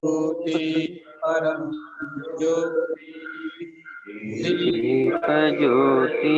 परम ज्योति दीप ज्योति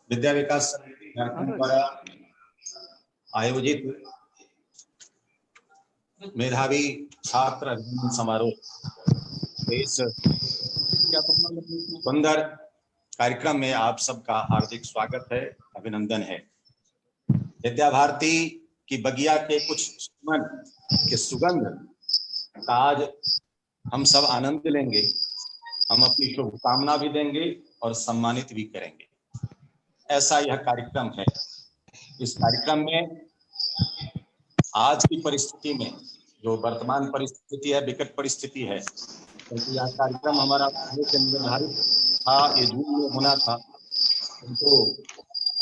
विद्या विकास समिति झारखंड द्वारा आयोजित मेधावी छात्र अभिनंदन समारोह इस सुंदर कार्यक्रम में आप सबका हार्दिक स्वागत है, अभिनंदन है। विद्या भारती की बगिया के कुछ सुमन के सुगंध का आज हम सब आनंद लेंगे। हम अपनी शुभकामना भी देंगे और सम्मानित भी करेंगे। ऐसा यह कार्यक्रम है। इस कार्यक्रम में आज की परिस्थिति में, जो वर्तमान परिस्थिति है, विकट परिस्थिति है, क्योंकि यह कार्यक्रम हमारा निर्धारित था, ये जून में होना था, तो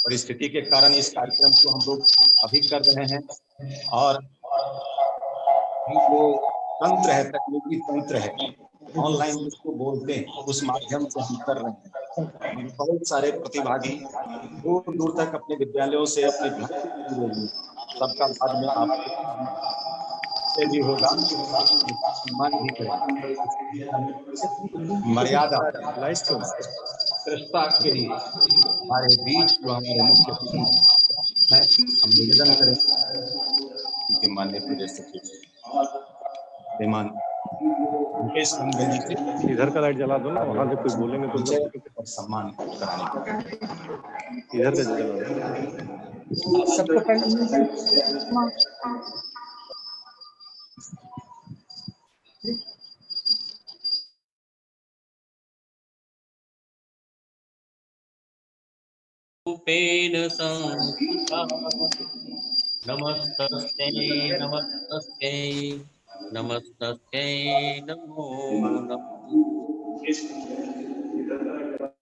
परिस्थिति के कारण इस कार्यक्रम को हम लोग अभी कर रहे हैं। और जो तंत्र है, तकनीकी तंत्र है, ऑनलाइन जिसको बोलते हैं, उस माध्यम से हम कर रहे हैं। बहुत सारे प्रतिभागी दूर दूर तक अपने विद्यालयों से, अपने घर से, सबका बाद में आप से भी होगा, सम्मान भी करेंगे। मर्यादा श्रेष्ठता के लिए हमारे बीच जो हमारे मुख्य है, हम निवेदन करें कि माननीय प्रदेश सचिव श्रीमान मुकेश रंजन जी से इधर का लाइट जला दो ना, वहां से कुछ बोलेंगे तो और सम्मान कराने इधर का जला दो। सबको पहले रूपेण संस्थिता नमस्तस्यै नमस्तस्यै नमस्तस्यै नमो नमः।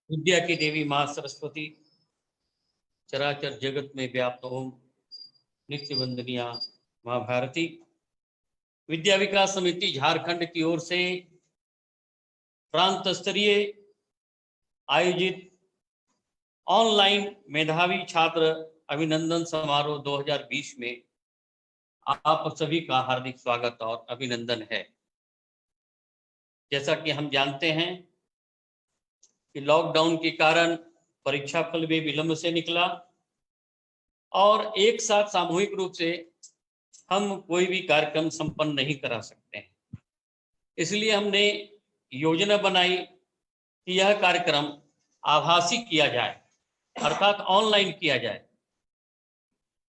विद्या की देवी माँ सरस्वती, चराचर जगत में व्याप्त ओम नित्य वंदनिया माँ भारती, विद्या विकास समिति झारखंड की ओर से प्रांत स्तरीय आयोजित ऑनलाइन मेधावी छात्र अभिनंदन समारोह 2020 में आप सभी का हार्दिक स्वागत और अभिनंदन है। जैसा कि हम जानते हैं कि लॉकडाउन के कारण परीक्षा फल भी विलंब से निकला और एक साथ सामूहिक रूप से हम कोई भी कार्यक्रम संपन्न नहीं करा सकते हैं। इसलिए हमने योजना बनाई कि यह कार्यक्रम आभासी किया जाए, अर्थात ऑनलाइन किया जाए।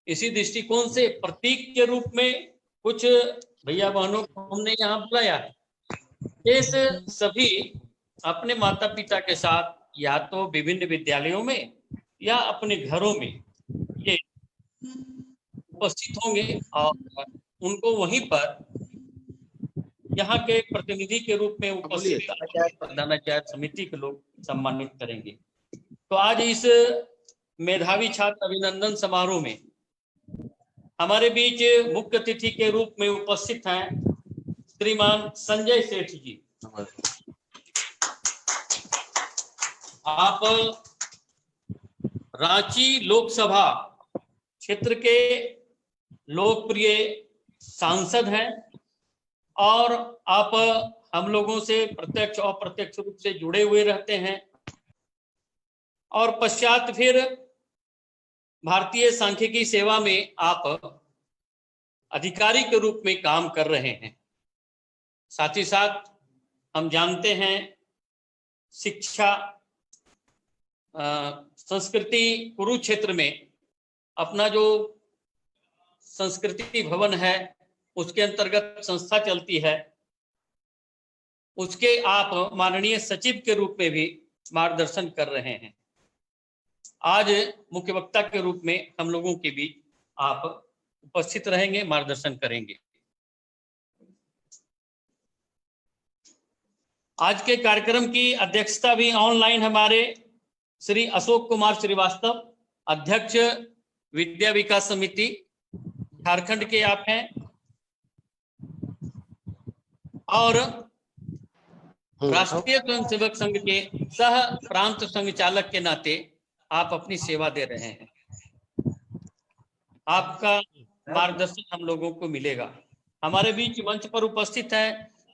इसी दृष्टिकोण से प्रतीक के रूप में कुछ भैया बहनों को हमने यहाँ बुलाया है। इस सभी अपने माता पिता के साथ या तो विभिन्न विद्यालयों में या अपने घरों में ये उपस्थित होंगे और उनको वहीं पर यहाँ के प्रतिनिधि के रूप में उपस्थित प्रधानाचार्य समिति के लोग सम्मानित करेंगे। तो आज इस मेधावी छात्र अभिनंदन समारोह में हमारे बीच मुख्य अतिथि के रूप में उपस्थित हैं श्रीमान संजय सेठ जी। आप रांची लोकसभा क्षेत्र के लोकप्रिय सांसद हैं और आप हम लोगों से प्रत्यक्ष और अप्रत्यक्ष रूप से जुड़े हुए रहते हैं और पश्चात फिर भारतीय सांख्यिकी सेवा में आप अधिकारी के रूप में काम कर रहे हैं। साथ ही साथ हम जानते हैं शिक्षा संस्कृति कुरुक्षेत्र में अपना जो संस्कृति भवन है उसके अंतर्गत संस्था चलती है, उसके आप माननीय सचिव के रूप में भी मार्गदर्शन कर रहे हैं। आज मुख्य वक्ता के रूप में हम लोगों के बीच आप उपस्थित रहेंगे, मार्गदर्शन करेंगे। आज के कार्यक्रम की अध्यक्षता भी ऑनलाइन हमारे श्री अशोक कुमार श्रीवास्तव, अध्यक्ष विद्या विकास समिति झारखंड के आप हैं, और राष्ट्रीय स्वयंसेवक संघ के सह प्रांत संघचालक के नाते आप अपनी सेवा दे रहे हैं। आपका मार्गदर्शन हम लोगों को मिलेगा। हमारे बीच मंच पर उपस्थित है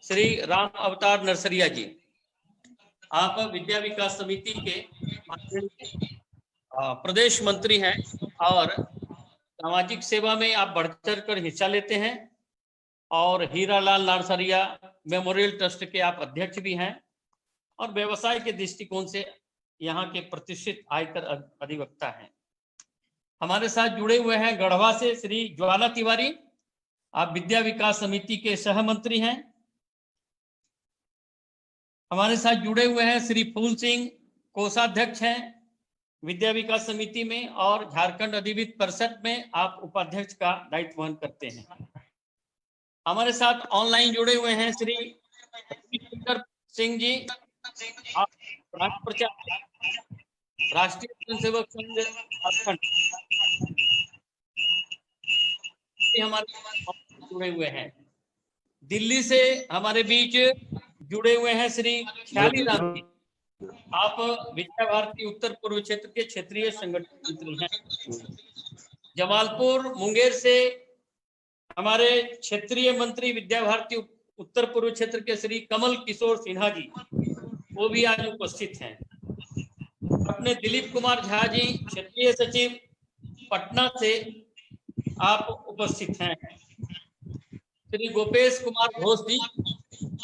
श्री राम अवतार नरसरिया जी। आप विद्या विकास समिति के प्रदेश मंत्री हैं और सामाजिक सेवा में आप बढ़ चढ़ कर हिस्सा लेते हैं, और हीरालाल नरसरिया मेमोरियल ट्रस्ट के आप अध्यक्ष भी हैं, और व्यवसाय के दृष्टिकोण से यहाँ के प्रतिष्ठित आयकर अधिवक्ता हैं। हमारे साथ जुड़े हुए हैं गढ़वा से श्री ज्वाला तिवारी, आप विद्या विकास समिति के सह मंत्री हैं। हमारे साथ जुड़े हुए हैं श्री फूल सिंह, कोषाध्यक्ष हैं विद्या विकास समिति में, और झारखंड अधिविद्य परिषद में आप उपाध्यक्ष का दायित्व वहन करते हैं। हमारे साथ ऑनलाइन जुड़े हुए हैं श्री सिंह जी, आप राष्ट्रीय स्वयंसेवक संघ झारखंड हमारे जुड़े हुए हैं। दिल्ली से हमारे बीच जुड़े हुए हैं श्री ख्याली राम जी, आप विद्या भारती उत्तर पूर्व क्षेत्र के क्षेत्रीय संगठन मंत्री हैं। जमालपुर मुंगेर से हमारे क्षेत्रीय मंत्री विद्या भारती उत्तर पूर्व क्षेत्र के श्री कमल किशोर सिन्हा जी, वो भी आज उपस्थित हैं। अपने दिलीप कुमार झा जी, क्षेत्रीय सचिव पटना से आप उपस्थित हैं। श्री गोपेश कुमार घोष जी,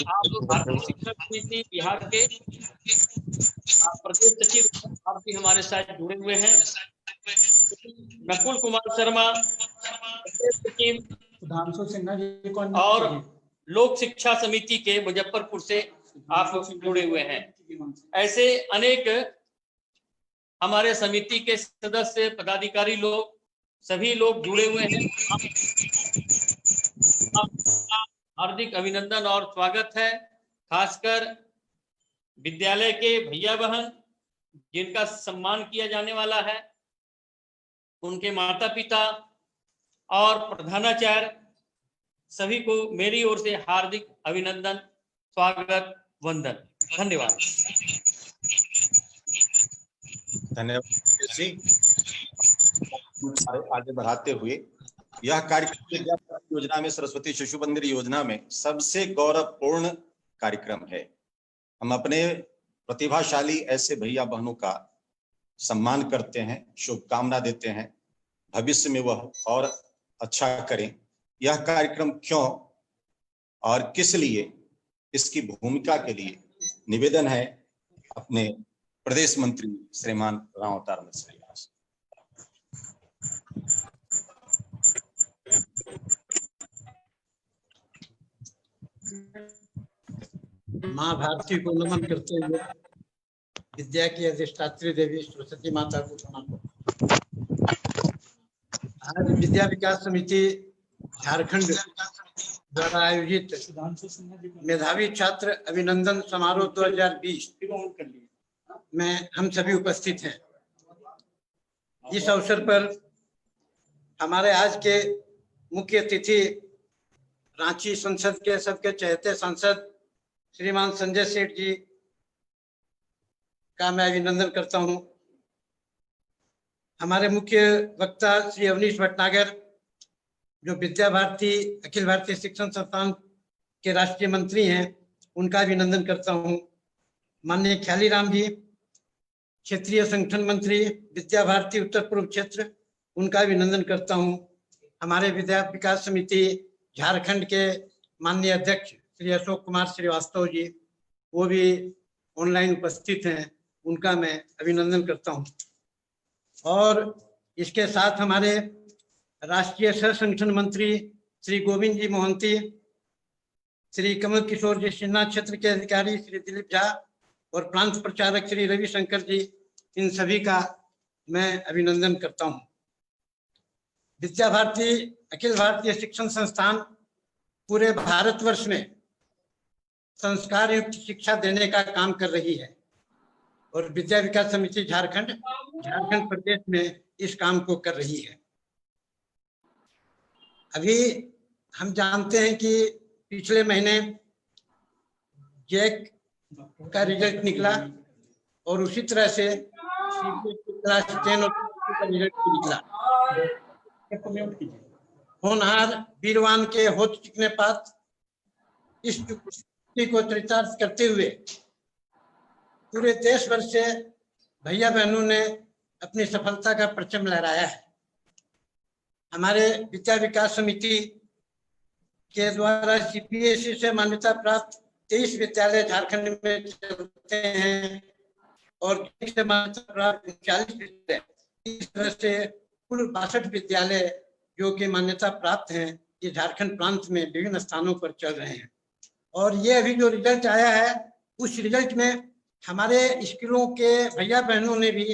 आप भारतीय शिक्षक समिति बिहार के प्रदेश सचिव, आप भी हमारे साथ जुड़े हुए हैं। नकुल कुमार शर्मा, प्रदेश सचिव, सुधांशु सिन्हा जी कौन, और लोक शिक्षा समिति के मुजफ्फरपुर से आप जुड़े हुए हैं। ऐसे अनेक हमारे समिति के सदस्य, पदाधिकारी लोग, सभी लोग जुड़े हुए हैं। आपका हार्दिक अभिनंदन और स्वागत है। खासकर विद्यालय के भैया बहन जिनका सम्मान किया जाने वाला है, उनके माता पिता और प्रधानाचार्य, सभी को मेरी ओर से हार्दिक अभिनंदन, स्वागत, वंदन। धन्यवाद। धन्यवाद जी। आगे बढ़ाते हुए, यह कार्यक्रम योजना में, सरस्वती शिशु मंदिर योजना में सबसे गौरवपूर्ण कार्यक्रम है। हम अपने प्रतिभाशाली ऐसे भैया बहनों का सम्मान करते हैं, शुभकामना देते हैं, भविष्य में वह और अच्छा करें। यह कार्यक्रम क्यों और किस लिए, इसकी भूमिका के लिए निवेदन है अपने प्रदेश मंत्री श्रीमान राम अवतार नरसरिया। माँ भारती को नमन करते हुए विद्या की अधिष्ठात्री देवी सरस्वती माता को प्रणाम। आज विद्या विकास समिति झारखंड द्वारा आयोजित मेधावी छात्र अभिनंदन समारोह 2020 में हम सभी उपस्थित हैं। इस अवसर पर हमारे आज के मुख्य अतिथि रांची संसद के सबके चहेते सांसद श्रीमान संजय सेठ जी का मैं अभिनंदन करता हूं। हमारे मुख्य वक्ता श्री अवनीश भटनागर, जो विद्या भारती अखिल भारतीय शिक्षण संस्थान के राष्ट्रीय मंत्री हैं, उनका अभिनंदन करता हूं। माननीय ख्याली राम जी, क्षेत्रीय संगठन मंत्री विद्या भारती उत्तर पूर्व क्षेत्र, उनका अभिनंदन करता हूं। हमारे विद्या विकास समिति झारखंड के माननीय अध्यक्ष श्री अशोक कुमार श्रीवास्तव जी, वो भी ऑनलाइन उपस्थित हैं, उनका मैं अभिनंदन करता हूं। और इसके साथ हमारे राष्ट्रीय सह संगठन मंत्री श्री गोविंद जी मोहंती, श्री कमल किशोर जी सिन्हा क्षेत्र के अधिकारी श्री दिलीप झा, और प्रांत प्रचारक श्री रविशंकर जी, इन सभी का मैं अभिनंदन करता हूं। विद्या भारती अखिल भारतीय शिक्षण संस्थान पूरे भारतवर्ष में संस्कार युक्त शिक्षा देने का काम कर रही है और विद्या विकास समिति झारखंड प्रदेश में इस काम को कर रही है। अभी हम जानते हैं कि पिछले महीने जैक का रिजल्ट निकला और उसी तरह से क्लास 10 और का रिजल्ट निकला। होनहार वीरवान के हो चुकने पात इस चुक्ति को चरितार्थ करते हुए पूरे देश भर से भैया बहनों ने अपनी सफलता का परचम लहराया है। हमारे विद्या विकास समिति के द्वारा सीबीएसई से मान्यता प्राप्त 23 विद्यालय झारखंड में चलते हैं और से मान्यता प्राप्त 39 विद्यालय, इस तरह से कुल 62 विद्यालय जो कि मान्यता प्राप्त हैं, ये झारखंड प्रांत में विभिन्न स्थानों पर चल रहे हैं। और ये अभी जो रिजल्ट आया है, उस रिजल्ट में हमारे स्कूलों के भैया बहनों ने भी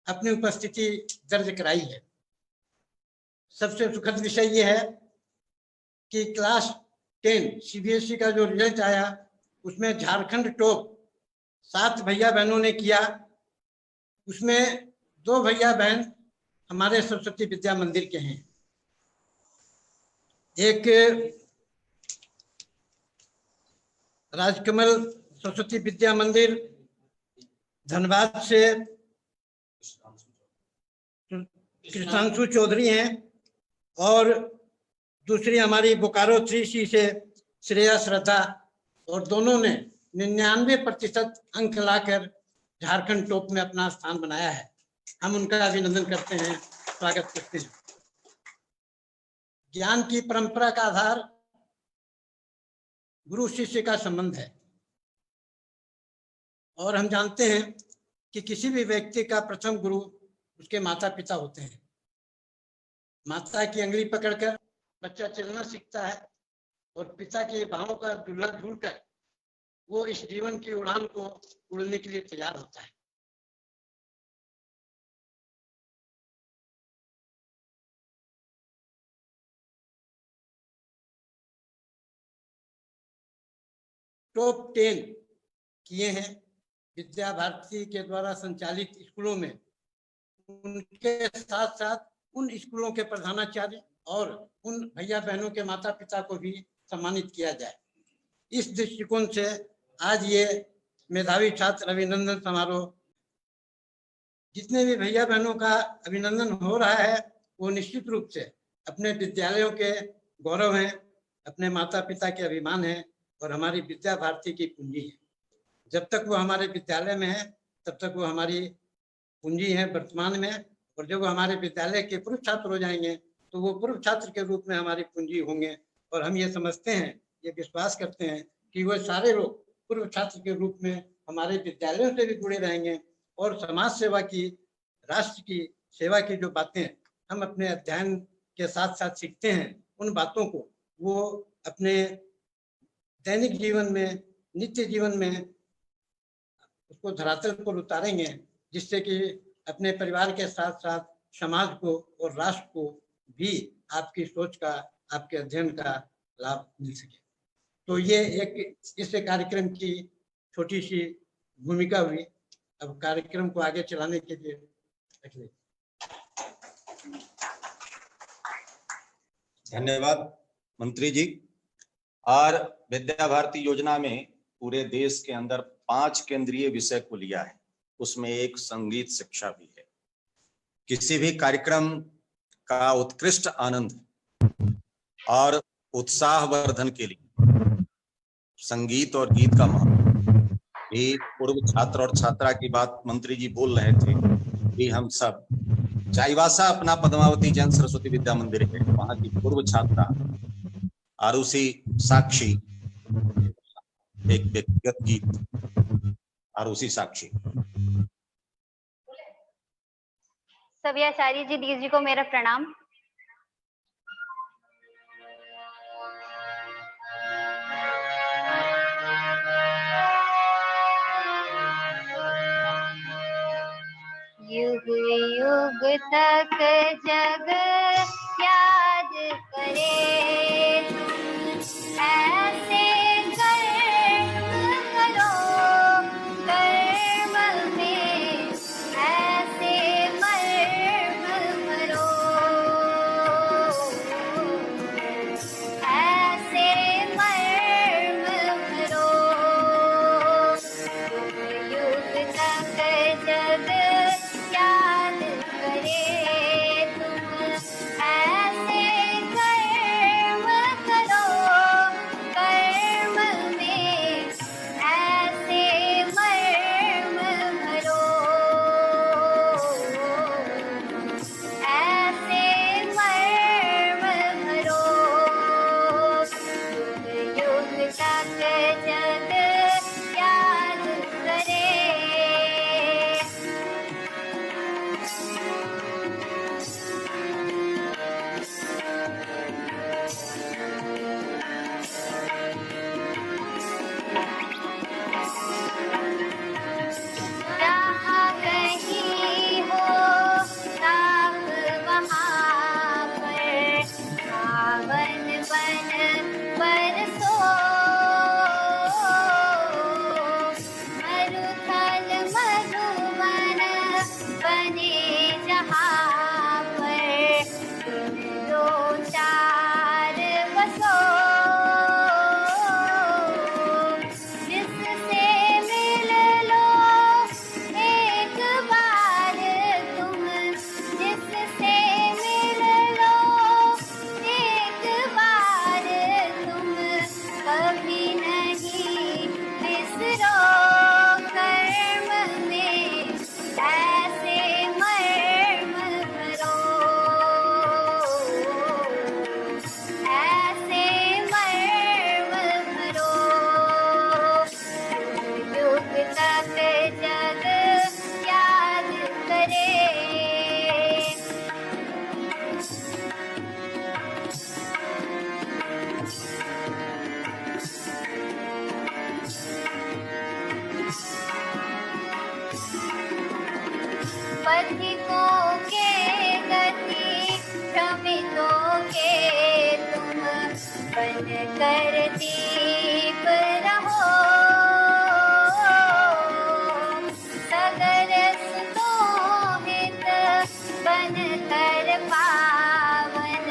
अपनी उपस्थिति दर्ज कराई है। सबसे सुखद विषय ये है कि क्लास 10 सीबीएसई का जो रिजल्ट आया, उसमें झारखंड टॉप 7 भैया बहनों ने किया। उसमें 2 भैया बहन हमारे सरस्वती विद्या मंदिर के हैं। एक राजकमल सरस्वती विद्या मंदिर धनबाद से कृष्णांशु चौधरी हैं और दूसरी हमारी बोकारो 3C से श्रेया श्रद्धा, और दोनों ने 99% अंक लाकर झारखंड टॉप में अपना स्थान बनाया है। हम उनका अभिनंदन करते हैं, स्वागत करते हैं। ज्ञान की परंपरा का आधार गुरु शिष्य का संबंध है और हम जानते हैं कि किसी भी व्यक्ति का प्रथम गुरु उसके माता पिता होते हैं। माता की अंगुली पकड़कर बच्चा चलना सीखता है और पिता के भावों का दूल्हा ढूंढकर वो इस जीवन की उड़ान को उड़ने के लिए तैयार होता है। टॉप 10 किए हैं विद्या भारती के द्वारा संचालित स्कूलों में। उनके साथ साथ उन स्कूलों के प्रधानाचार्य और उन भैया बहनों के माता पिता को भी सम्मानित किया जाए। इस दृष्टिकोण से आज ये मेधावी छात्र अभिनंदन समारोह, जितने भी भैया बहनों का अभिनंदन हो रहा है, वो निश्चित रूप से अपने विद्यालयों के गौरव हैं, अपने माता पिता के अभिमान हैं और हमारी विद्या भारती की पूंजी है। जब तक वो हमारे विद्यालय में है, तब तक वो हमारी पूंजी है वर्तमान में, और जब वो हमारे विद्यालय के पूर्व छात्र हो जाएंगे तो वो पूर्व छात्र के रूप में हमारी पूंजी होंगे। और हम ये समझते हैं, ये विश्वास करते हैं कि वो सारे लोग पूर्व छात्र के रूप में हमारे विद्यालयों से भी जुड़े रहेंगे और समाज सेवा की, राष्ट्र की सेवा की जो बातें हम अपने अध्ययन के साथ साथ सीखते हैं, उन बातों को वो अपने दैनिक जीवन में, नित्य जीवन में उसको धरातल पर उतारेंगे, जिससे कि अपने परिवार के साथ साथ समाज को और राष्ट्र को भी आपकी सोच का, आपके अध्ययन का लाभ मिल सके। तो ये एक इस कार्यक्रम की छोटी सी भूमिका हुई। अब कार्यक्रम को आगे चलाने के लिए धन्यवाद मंत्री जी। और विद्या भारती योजना में पूरे देश के अंदर 5 केंद्रीय विषय को लिया है, उसमें एक संगीत शिक्षा भी है। किसी भी कार्यक्रम का उत्कृष्ट आनंद और उत्साह वर्धन के लिए संगीत और गीत का महत्व, भी पूर्व छात्र और छात्रा की बात मंत्री जी बोल रहे थे कि हम सब चाईबासा अपना पद्मावती जैन सरस्वती विद्या मंदिर है, वहां की पूर्व छात्रा आरुषि साक्षी, एक व्यक्तिगत गीत आरुषि साक्षी। सभी आचार्य जी, दीदी जी को मेरा प्रणाम। तक जग याद करे तुम ऐसे कर्म करो कर्म में ऐसे मर्म भरो ऐसे मर्म भरो युग तक जग याद करे तुम ऐसे कर्म करो कर्म में ऐसे मर्म भरो ऐसे मर्म भरो युग तक जग याद करे। जहाँ कहीं हो ताप वहाँ पर सावन बन बरसो मरुथल मधुवन बने जहाँ पर तुम दो चार बसो जिससे मिल लो एक बार तुम जिससे मिल लो एक बार तुम कभी नहीं बिसरो कर्म में ऐसे मर्म भरो ऐसे मर्म भरो युग तक जग याद करे। पथिकों के गति श्रमिकों के तुम बन कर दीप रहो सगर सुतो हित बन कर पावन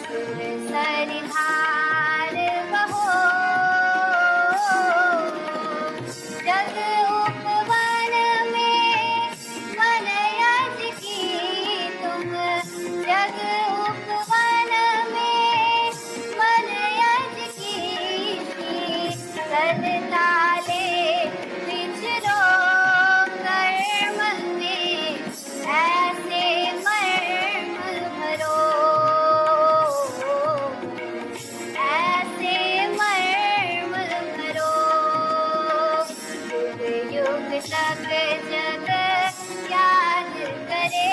सुर सरिधार बहो जग उपवन में मन यज की तुम जग उपवन में मन यज की सदताले विचरो कर्म में ऐसे मर्म भरो ऐसे मर्म भरो युग युग तक जग याद करे।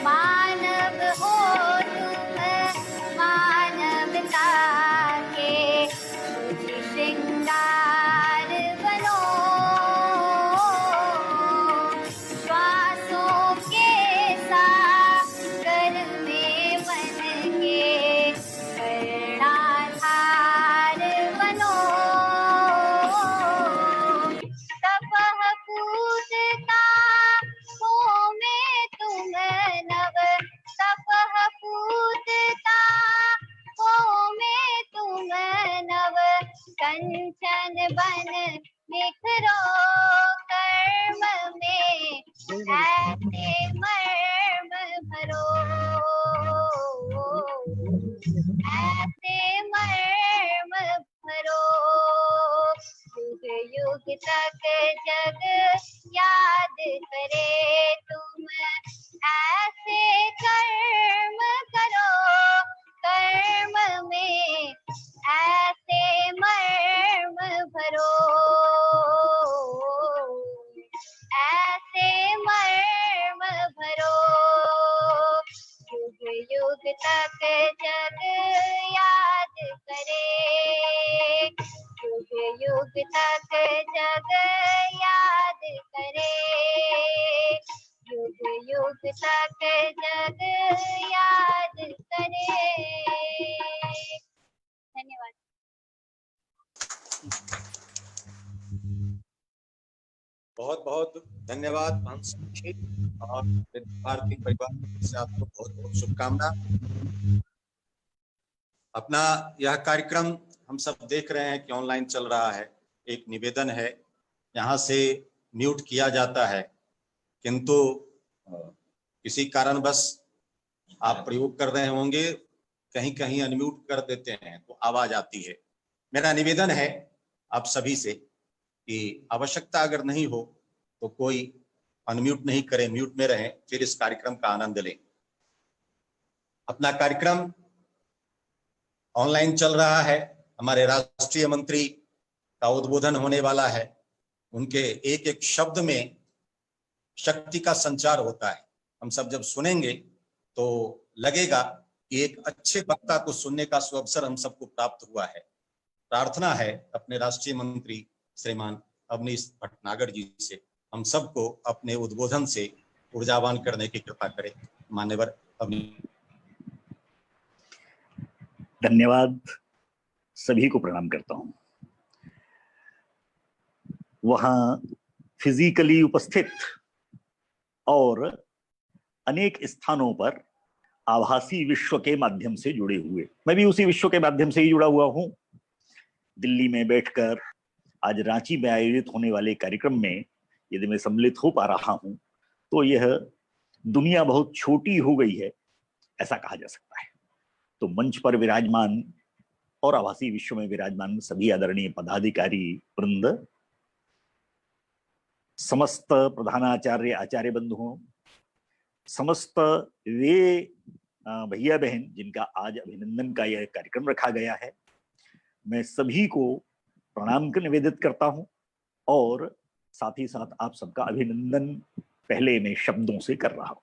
मानव हो तुम मानवता के शुचि श्रृंगार बनो श्वासों के सागर में बन के कर्णाधार बनो तपह पूजता हो में तुम नव तपह पूजता हो में तुम नव कंचन बन निखरो कर्म में ऐसे मर्म भरो ऐसे मर्म भरो युग युग तक जग याद करे तुम ऐसे कर्म करो कर्म में ऐसे मर्म भरो ऐसे मर्म भरो युग युग तक जग याद करे, युग युग तक जग याद करे। धन्यवाद। बहुत बहुत धन्यवाद हंस जी, और भारतीय परिवार से आपको बहुत बहुत शुभकामना। अपना यह कार्यक्रम हम सब देख रहे हैं कि ऑनलाइन चल रहा है। एक निवेदन है, यहाँ से म्यूट किया जाता है, किंतु किसी कारणवश आप प्रयोग कर रहे होंगे, कहीं कहीं अनम्यूट कर देते हैं तो आवाज आती है। मेरा निवेदन है आप सभी से कि आवश्यकता अगर नहीं हो तो कोई अनम्यूट नहीं करे, म्यूट में रहें, फिर इस कार्यक्रम का आनंद लें। अपना कार्यक्रम ऑनलाइन चल रहा है। हमारे राष्ट्रीय मंत्री का उद्बोधन होने वाला है। उनके एक एक शब्द में शक्ति का संचार होता है। हम सब जब सुनेंगे तो लगेगा कि एक अच्छे वक्ता को सुनने का सुअवसर हम सबको प्राप्त हुआ है। प्रार्थना है अपने राष्ट्रीय मंत्री श्रीमान अवनीश भटनागर जी से हम सबको अपने उद्बोधन से ऊर्जावान करने की कृपा करें। मान्यवर अवनीश। धन्यवाद। सभी को प्रणाम करता हूं। वहां फिजिकली उपस्थित और अनेक स्थानों पर आभासी विश्व के माध्यम से जुड़े हुए, मैं भी उसी विश्व के माध्यम से ही जुड़ा हुआ हूं। दिल्ली में बैठकर आज रांची में आयोजित होने वाले कार्यक्रम में यदि मैं सम्मिलित हो पा रहा हूं तो यह दुनिया बहुत छोटी हो गई है ऐसा कहा जा सकता है। तो मंच पर विराजमान और आभासी विश्व में विराजमान सभी आदरणीय पदाधिकारी वृंद, समस्त प्रधानाचार्य आचार्य बंधुओं, समस्त वे भैया बहन जिनका आज अभिनंदन का यह कार्यक्रम रखा गया है, मैं सभी को प्रणाम निवेदित करता हूं और साथ ही साथ आप सबका अभिनंदन पहले मैं शब्दों से कर रहा हूं।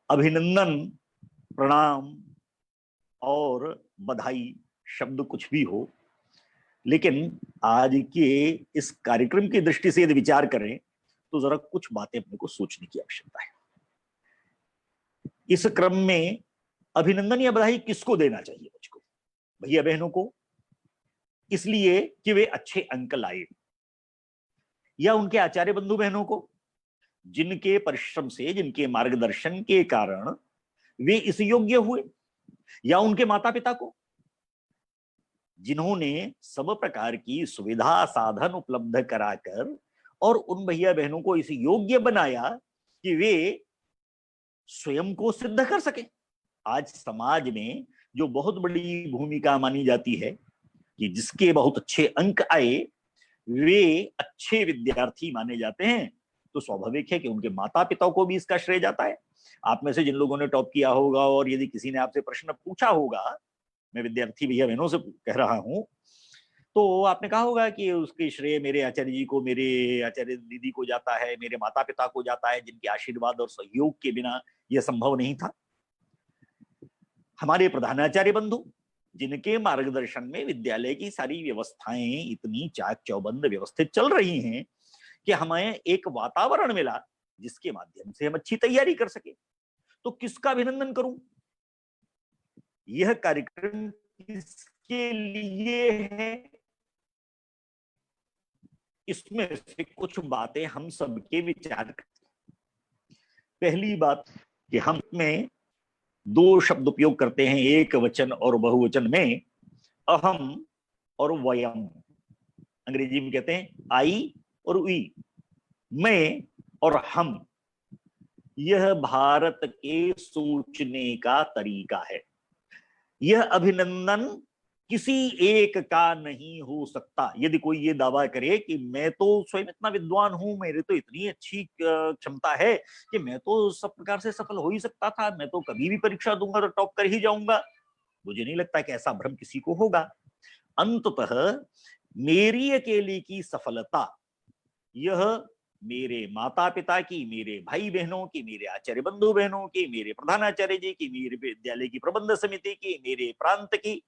अभिनंदन, प्रणाम और बधाई शब्द कुछ भी हो, लेकिन आज के इस कार्यक्रम की दृष्टि से यदि विचार करें तो जरा कुछ बातें अपने को सोचने की आवश्यकता है। इस क्रम में अभिनंदन या बधाई किसको देना चाहिए? मुझको, भैया बहनों को, इसलिए कि वे अच्छे अंक लाए, या उनके आचार्य बंधु बहनों को जिनके परिश्रम से, जिनके मार्गदर्शन के कारण वे इस योग्य हुए, या उनके माता पिता को जिन्होंने सब प्रकार की सुविधा साधन उपलब्ध कराकर और उन भैया बहनों को इस योग्य बनाया कि वे स्वयं को सिद्ध कर सके। आज समाज में जो बहुत बड़ी भूमिका मानी जाती है कि जिसके बहुत अच्छे अंक आए वे अच्छे विद्यार्थी माने जाते हैं, तो स्वाभाविक है कि उनके माता पिता को भी इसका श्रेय जाता है। आप में से जिन लोगों ने टॉप किया होगा और यदि किसी ने आपसे प्रश्न पूछा होगा, मैं विद्यार्थी भैया बहनों से कह रहा हूं, तो आपने कहा होगा कि उसके श्रेय मेरे आचार्य जी को, मेरे आचार्य दीदी को जाता है, मेरे माता पिता को जाता है, जिनके आशीर्वाद और सहयोग के बिना यह संभव नहीं था। हमारे प्रधानाचार्य बंधु जिनके मार्गदर्शन में विद्यालय की सारी व्यवस्थाएं इतनी चाक चौबंद व्यवस्थित चल रही हैं कि हमें एक वातावरण मिला जिसके माध्यम से हम अच्छी तैयारी कर सके, तो किसका अभिनंदन करूं? यह कार्यक्रम किसके लिए है? इसमें से कुछ बातें हम सबके विचार करते हैं। पहली बात कि हम में दो शब्द उपयोग करते हैं, एक वचन और बहुवचन में, अहम और वयम। अंग्रेजी में कहते हैं आई और वी, मैं और हम। यह भारत के सोचने का तरीका है। यह अभिनंदन किसी एक का नहीं हो सकता। यदि कोई ये दावा करे कि मैं तो स्वयं इतना विद्वान हूं, मेरे तो इतनी अच्छी क्षमता है कि मैं तो सब प्रकार से सफल हो ही सकता था, मैं तो कभी भी परीक्षा दूंगा तो टॉप कर ही जाऊंगा, मुझे नहीं लगता कि ऐसा भ्रम किसी को होगा। अंततः मेरी अकेले की सफलता यह मेरे माता पिता की, मेरे भाई बहनों की, मेरे आचार्य बंधु बहनों की, मेरे प्रधानाचार्य जी की, मेरे विद्यालय की प्रबंध समिति की, मेरे प्रांत की,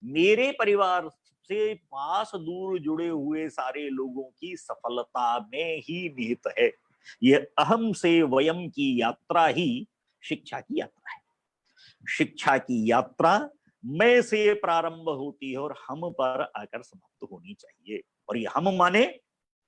मेरे परिवार से पास दूर जुड़े हुए सारे लोगों की सफलता में ही निहित है। यह अहम से वयम की यात्रा ही शिक्षा की यात्रा है। शिक्षा की यात्रा मैं से प्रारंभ होती है और हम पर आकर समाप्त होनी चाहिए। और ये हम माने,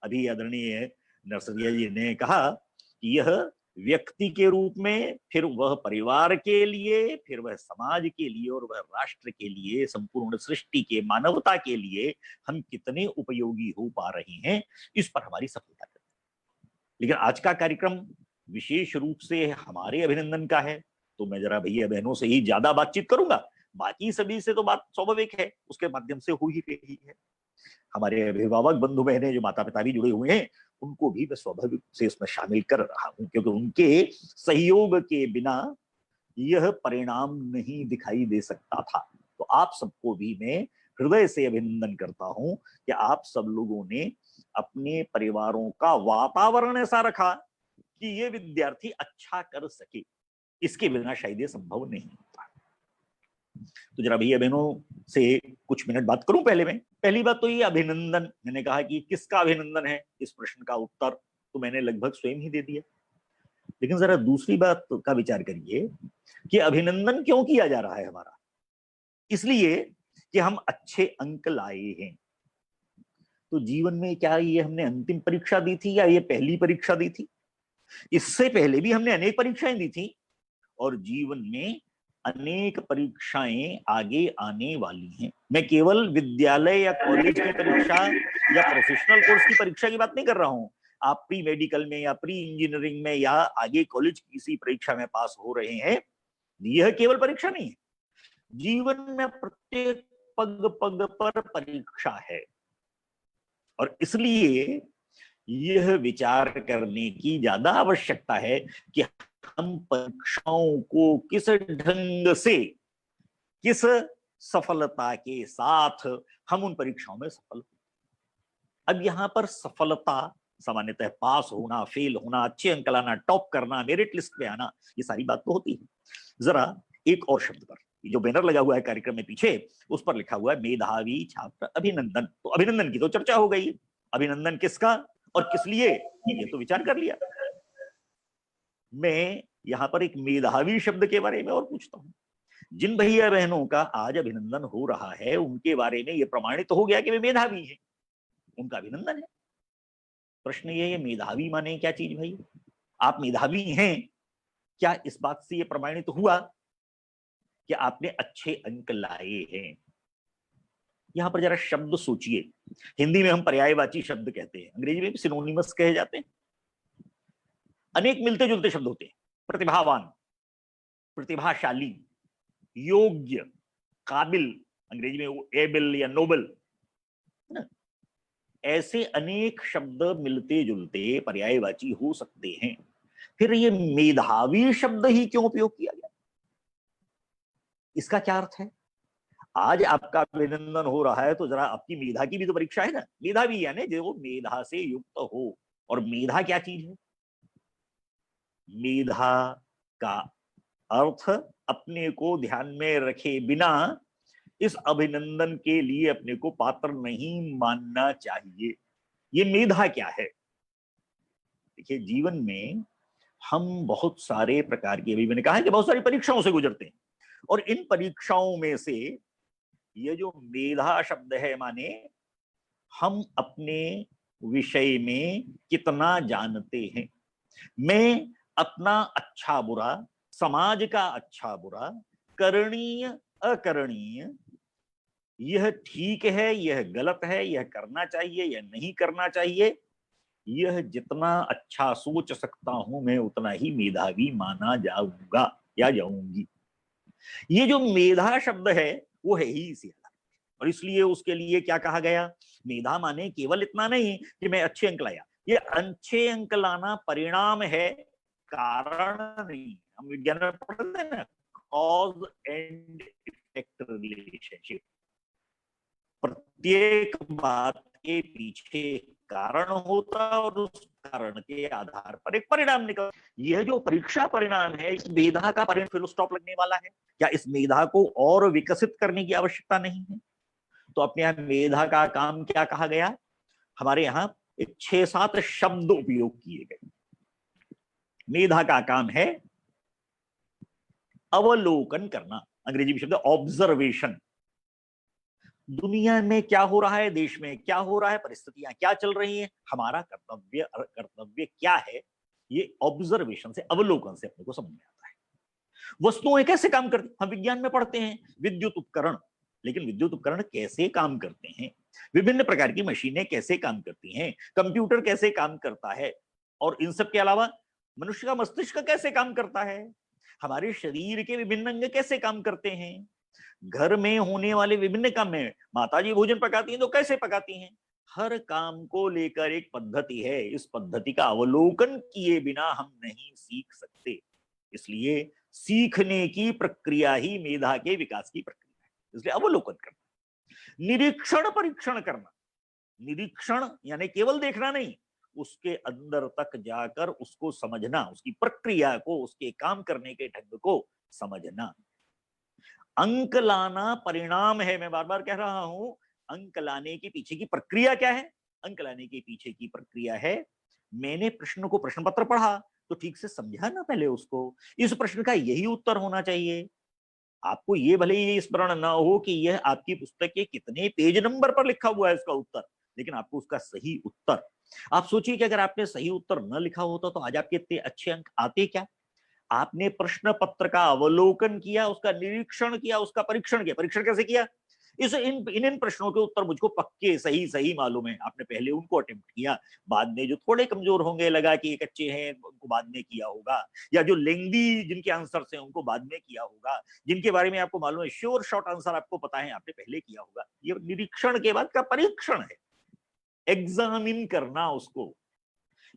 अभी आदरणीय नरसरिया जी ने कहा कि यह व्यक्ति के रूप में, फिर वह परिवार के लिए, फिर वह समाज के लिए और वह राष्ट्र के लिए, संपूर्ण सृष्टि के मानवता के लिए हम कितने उपयोगी हो पा रहे हैं, इस पर हमारी सफलता है। लेकिन आज का कार्यक्रम विशेष रूप से हमारे अभिनंदन का है, तो मैं जरा भैया बहनों से ही ज्यादा बातचीत करूंगा। बाकी सभी से तो बात स्वाभाविक है, उसके माध्यम से हो ही रही है। हमारे अभिभावक बंधु बहने जो माता पिता भी जुड़े हुए हैं, उनको भी मैं स्वाभाविक से इसमें शामिल कर रहा हूं, क्योंकि उनके सहयोग के बिना यह परिणाम नहीं दिखाई दे सकता था। तो आप सबको भी मैं हृदय से अभिनंदन करता हूं कि आप सब लोगों ने अपने परिवारों का वातावरण ऐसा रखा कि ये विद्यार्थी अच्छा कर सके। इसके बिना शायद ये संभव नहीं होता। तो जरा भैया बहनों से कुछ मिनट बात करूं। पहली बात तो ये अभिनंदन, मैंने कहा कि किसका अभिनंदन है, इस प्रश्न का उत्तर तो मैंने लगभग स्वयं ही दे दिया। लेकिन जरा दूसरी बात का विचार करिए कि अभिनंदन क्यों किया जा रहा है हमारा। इसलिए कि हम अच्छे अंक लाए हैं। तो जीवन में क्या ये हमने अंतिम परीक्षा दी थी या ये पहली परीक्षा दी थी? इससे पहले भी हमने अनेक परीक्षाएं दी थी और जीवन में अनेक परीक्षाएं आगे आने वाली हैं। मैं केवल विद्यालय या कॉलेज की परीक्षा या प्रोफेशनल कोर्स की परीक्षा की बात नहीं कर रहा हूं। आप प्री मेडिकल में या प्री इंजीनियरिंग में या आगे कॉलेज की किसी परीक्षा में पास हो रहे हैं, यह केवल परीक्षा नहीं है। जीवन में प्रत्येक पग पग पर परीक्षा है और इसलिए यह विचार करने की ज्यादा आवश्यकता है कि हम परीक्षाओं को किस ढंग से, किस सफलता के साथ हम उन परीक्षाओं में सफल हो। अब यहां पर सफलता सामान्यतः पास होना, फेल होना, अच्छे अंक लाना, टॉप करना, मेरिट लिस्ट पे आना, ये सारी बात तो होती है। जरा एक और शब्द पर, जो बैनर लगा हुआ है कार्यक्रम में पीछे, उस पर लिखा हुआ है मेधावी छात्र अभिनंदन। तो अभिनंदन की तो चर्चा हो गई। अभिनंदन किसका और किस लिए, ये तो विचार कर लिया। मैं यहां पर एक मेधावी शब्द के बारे में और पूछता हूं। जिन भैया बहनों का आज अभिनंदन हो रहा है, उनके बारे में यह प्रमाणित हो गया कि वे मेधावी हैं, उनका अभिनंदन है। प्रश्न ये मेधावी माने क्या चीज भाई? आप मेधावी हैं, क्या इस बात से यह प्रमाणित हुआ कि आपने अच्छे अंक लाए हैं? यहां पर जरा शब्द सोचिए। हिंदी में हम पर्यायवाची शब्द कहते हैं, अंग्रेजी में भी सिनोनिमस कहे जाते हैं। अनेक मिलते जुलते शब्द होते हैं। प्रतिभावान, प्रतिभाशाली, योग्य, काबिल, अंग्रेजी में एबल या नोबल, ऐसे अनेक शब्द मिलते जुलते पर्यायवाची हो सकते हैं। फिर ये मेधावी शब्द ही क्यों उपयोग किया गया? इसका क्या अर्थ है? आज आपका अभिनंदन हो रहा है तो जरा आपकी मेधा की भी तो परीक्षा है ना। मेधावी यानी जो मेधा से युक्त हो। और मेधा क्या चीज है? मेधा का अर्थ अपने को ध्यान में रखे बिना इस अभिनंदन के लिए अपने को पात्र नहीं मानना चाहिए। ये मेधा क्या है? देखिए, जीवन में हम बहुत सारे प्रकार की, अभी मैंने कहा है कि बहुत सारी परीक्षाओं से गुजरते हैं और इन परीक्षाओं में से ये जो मेधा शब्द है, माने हम अपने विषय में कितना जानते हैं। मैं अपना अच्छा बुरा, समाज का अच्छा बुरा, करणीय अकरणीय, यह ठीक है, यह गलत है, यह करना चाहिए, यह नहीं करना चाहिए, यह जितना अच्छा सोच सकता हूं मैं उतना ही मेधावी माना जाऊंगा या जाऊंगी। ये जो मेधा शब्द है वो है ही इसी आधार। और इसलिए उसके लिए क्या कहा गया? मेधा माने केवल इतना नहीं कि मैं अच्छे अंक लाया। ये अच्छे अंक लाना परिणाम है, कारण नहीं। हम विज्ञान में पढ़ते हैं ना, कॉज एंड इफेक्ट रिलेशनशिप। प्रत्येक बात के पीछे कारण होता और उस कारण के आधार पर एक परिणाम निकल। यह जो परीक्षा परिणाम है, इस मेधा का परिणाम फिर स्टॉप लगने वाला है क्या? इस मेधा को और विकसित करने की आवश्यकता नहीं है? तो अपने यहाँ मेधा का काम क्या कहा गया? हमारे यहाँ 6-7 शब्द उपयोग किए गए। मेधा का काम है अवलोकन करना, अंग्रेजी में शब्द ऑब्जर्वेशन। दुनिया में क्या हो रहा है, देश में क्या हो रहा है, परिस्थितियां क्या चल रही हैं, हमारा कर्तव्य क्या है, ये ऑब्जर्वेशन से, अवलोकन से अपने को समझ में आता है। वस्तुएं कैसे काम करती, हम विज्ञान में पढ़ते हैं विद्युत उपकरण, लेकिन विद्युत उपकरण कैसे काम करते हैं, विभिन्न प्रकार की मशीनें कैसे काम करती हैं, कंप्यूटर कैसे काम करता है, और इन सब के अलावा मनुष्य का मस्तिष्क कैसे काम करता है, हमारे शरीर के विभिन्न अंग कैसे काम करते हैं, घर में होने वाले विभिन्न काम में माताजी भोजन पकाती हैं तो कैसे पकाती हैं, हर काम को लेकर एक पद्धति है। इस पद्धति का अवलोकन किए बिना हम नहीं सीख सकते। इसलिए सीखने की प्रक्रिया ही मेधा के विकास की प्रक्रिया है। इसलिए अवलोकन करना, निरीक्षण परीक्षण करना, निरीक्षण यानी केवल देखना नहीं, उसके अंदर तक जाकर उसको समझना, उसकी प्रक्रिया को, उसके काम करने के ढंग को समझना। अंक लाना परिणाम है, मैं बार बार कह रहा हूं, अंक लाने के पीछे की प्रक्रिया क्या है? अंक लाने के पीछे की प्रक्रिया है, मैंने प्रश्न को, प्रश्न पत्र पढ़ा तो ठीक से समझा ना पहले उसको, इस प्रश्न का यही उत्तर होना चाहिए। आपको ये भले ये स्मरण ना हो कि यह आपकी पुस्तक के कितने पेज नंबर पर लिखा हुआ है इसका उत्तर, लेकिन आपको उसका सही उत्तर, आप सोचिए कि अगर आपने सही उत्तर न लिखा होता तो आज आपके इतने अच्छे अंक आते क्या? आपने प्रश्न पत्र का अवलोकन किया, उसका निरीक्षण किया, उसका परीक्षण किया। परीक्षण कैसे किया? इन प्रश्नों के उत्तर मुझको पक्के सही मालूम है, आपने पहले उनको अटेम्प्ट किया, बाद में जो थोड़े कमजोर होंगे, लगा कि ये कच्चे हैं, उनको बाद में किया होगा, या जो लेंदी जिनके आंसर हैं उनको बाद में किया होगा, जिनके बारे में आपको मालूम है श्योर शॉर्ट आंसर आपको पता है, आपने पहले किया होगा। ये निरीक्षण के बाद का परीक्षण है, एग्जामिन करना उसको।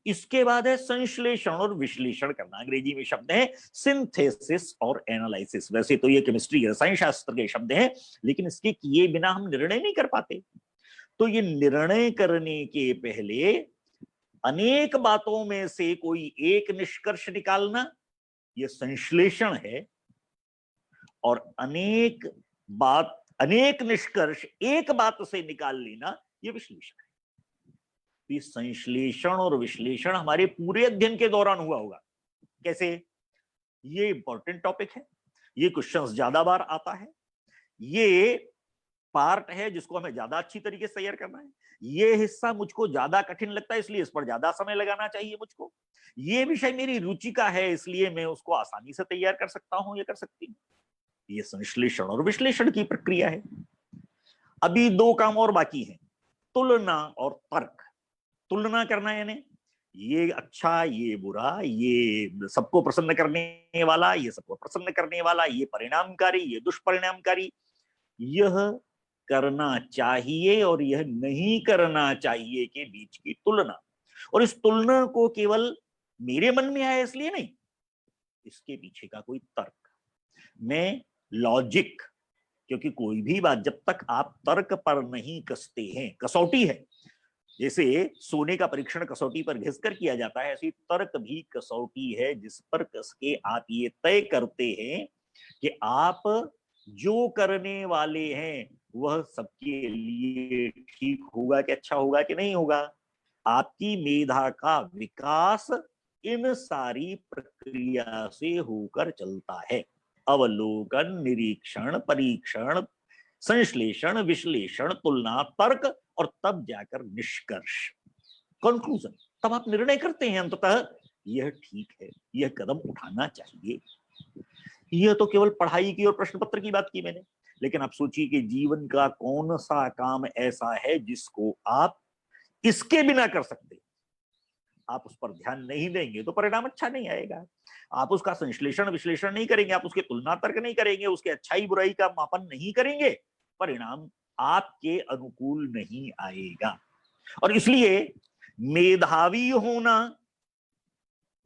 इसके बाद है संश्लेषण और विश्लेषण करना, अंग्रेजी में शब्द है सिंथेसिस और एनालिसिस। वैसे तो ये केमिस्ट्री रसायन शास्त्र के शब्द हैं, लेकिन इसके किए बिना हम निर्णय नहीं कर पाते। तो ये निर्णय करने के पहले अनेक बातों में से कोई एक निष्कर्ष निकालना, ये संश्लेषण है, और अनेक निष्कर्ष एक बात से निकाल लेना, ये विश्लेषण है। संश्लेषण और विश्लेषण हमारे पूरे अध्ययन के दौरान हुआ होगा। कैसे? ये इंपॉर्टेंट टॉपिक है, ये क्वेश्चंस ज्यादा बार आता है, ये पार्ट है जिसको हमें ज्यादा अच्छी तरीके से तैयार करना है, ये हिस्सा मुझको ज्यादा कठिन लगता है इसलिए इस पर ज्यादा समय लगाना चाहिए मुझको, ये विषय मेरी रुचि का है इसलिए मैं उसको आसानी से तैयार कर सकता हूं या कर सकती हूँ। ये संश्लेषण और विश्लेषण की प्रक्रिया है। अभी 2 काम और बाकी हैं, तुलना और तर्क। तुलना करना यानी ये अच्छा, ये बुरा, ये सबको प्रसन्न करने वाला, ये सबको प्रसन्न करने वाला, ये परिणामकारी, ये दुष्परिणामकारी, यह करना चाहिए और यह नहीं करना चाहिए के बीच की तुलना। और इस तुलना को केवल मेरे मन में आया इसलिए नहीं, इसके पीछे का कोई तर्क, मैं लॉजिक, क्योंकि कोई भी बात जब तक आप तर्क पर नहीं कसते हैं, कसौटी है, जैसे सोने का परीक्षण कसौटी पर घिसकर किया जाता है, ऐसी तर्क भी कसौटी है जिस पर कस के आप ये तय करते हैं कि आप जो करने वाले हैं वह सबके लिए ठीक होगा कि अच्छा होगा कि नहीं होगा। आपकी मेधा का विकास इन सारी प्रक्रिया से होकर चलता है, अवलोकन, निरीक्षण, परीक्षण, संश्लेषण, विश्लेषण, तुलना, तर्क, और तब जाकर निष्कर्ष, कंक्लूजन। तब आप निर्णय करते हैं अंततः यह ठीक है, यह कदम उठाना चाहिए। यह तो केवल पढ़ाई की और प्रश्न पत्र की बात की मैंने, लेकिन आप सोचिए कि जीवन का कौन सा काम ऐसा है जिसको आप इसके बिना कर सकते। आप उस पर ध्यान नहीं देंगे तो परिणाम अच्छा नहीं आएगा। आप उसका संश्लेषण विश्लेषण नहीं करेंगे, आप उसके तुलना तर्क नहीं करेंगे, उसके अच्छाई बुराई का मापन नहीं करेंगे, परिणाम आपके अनुकूल नहीं आएगा। और इसलिए मेधावी होना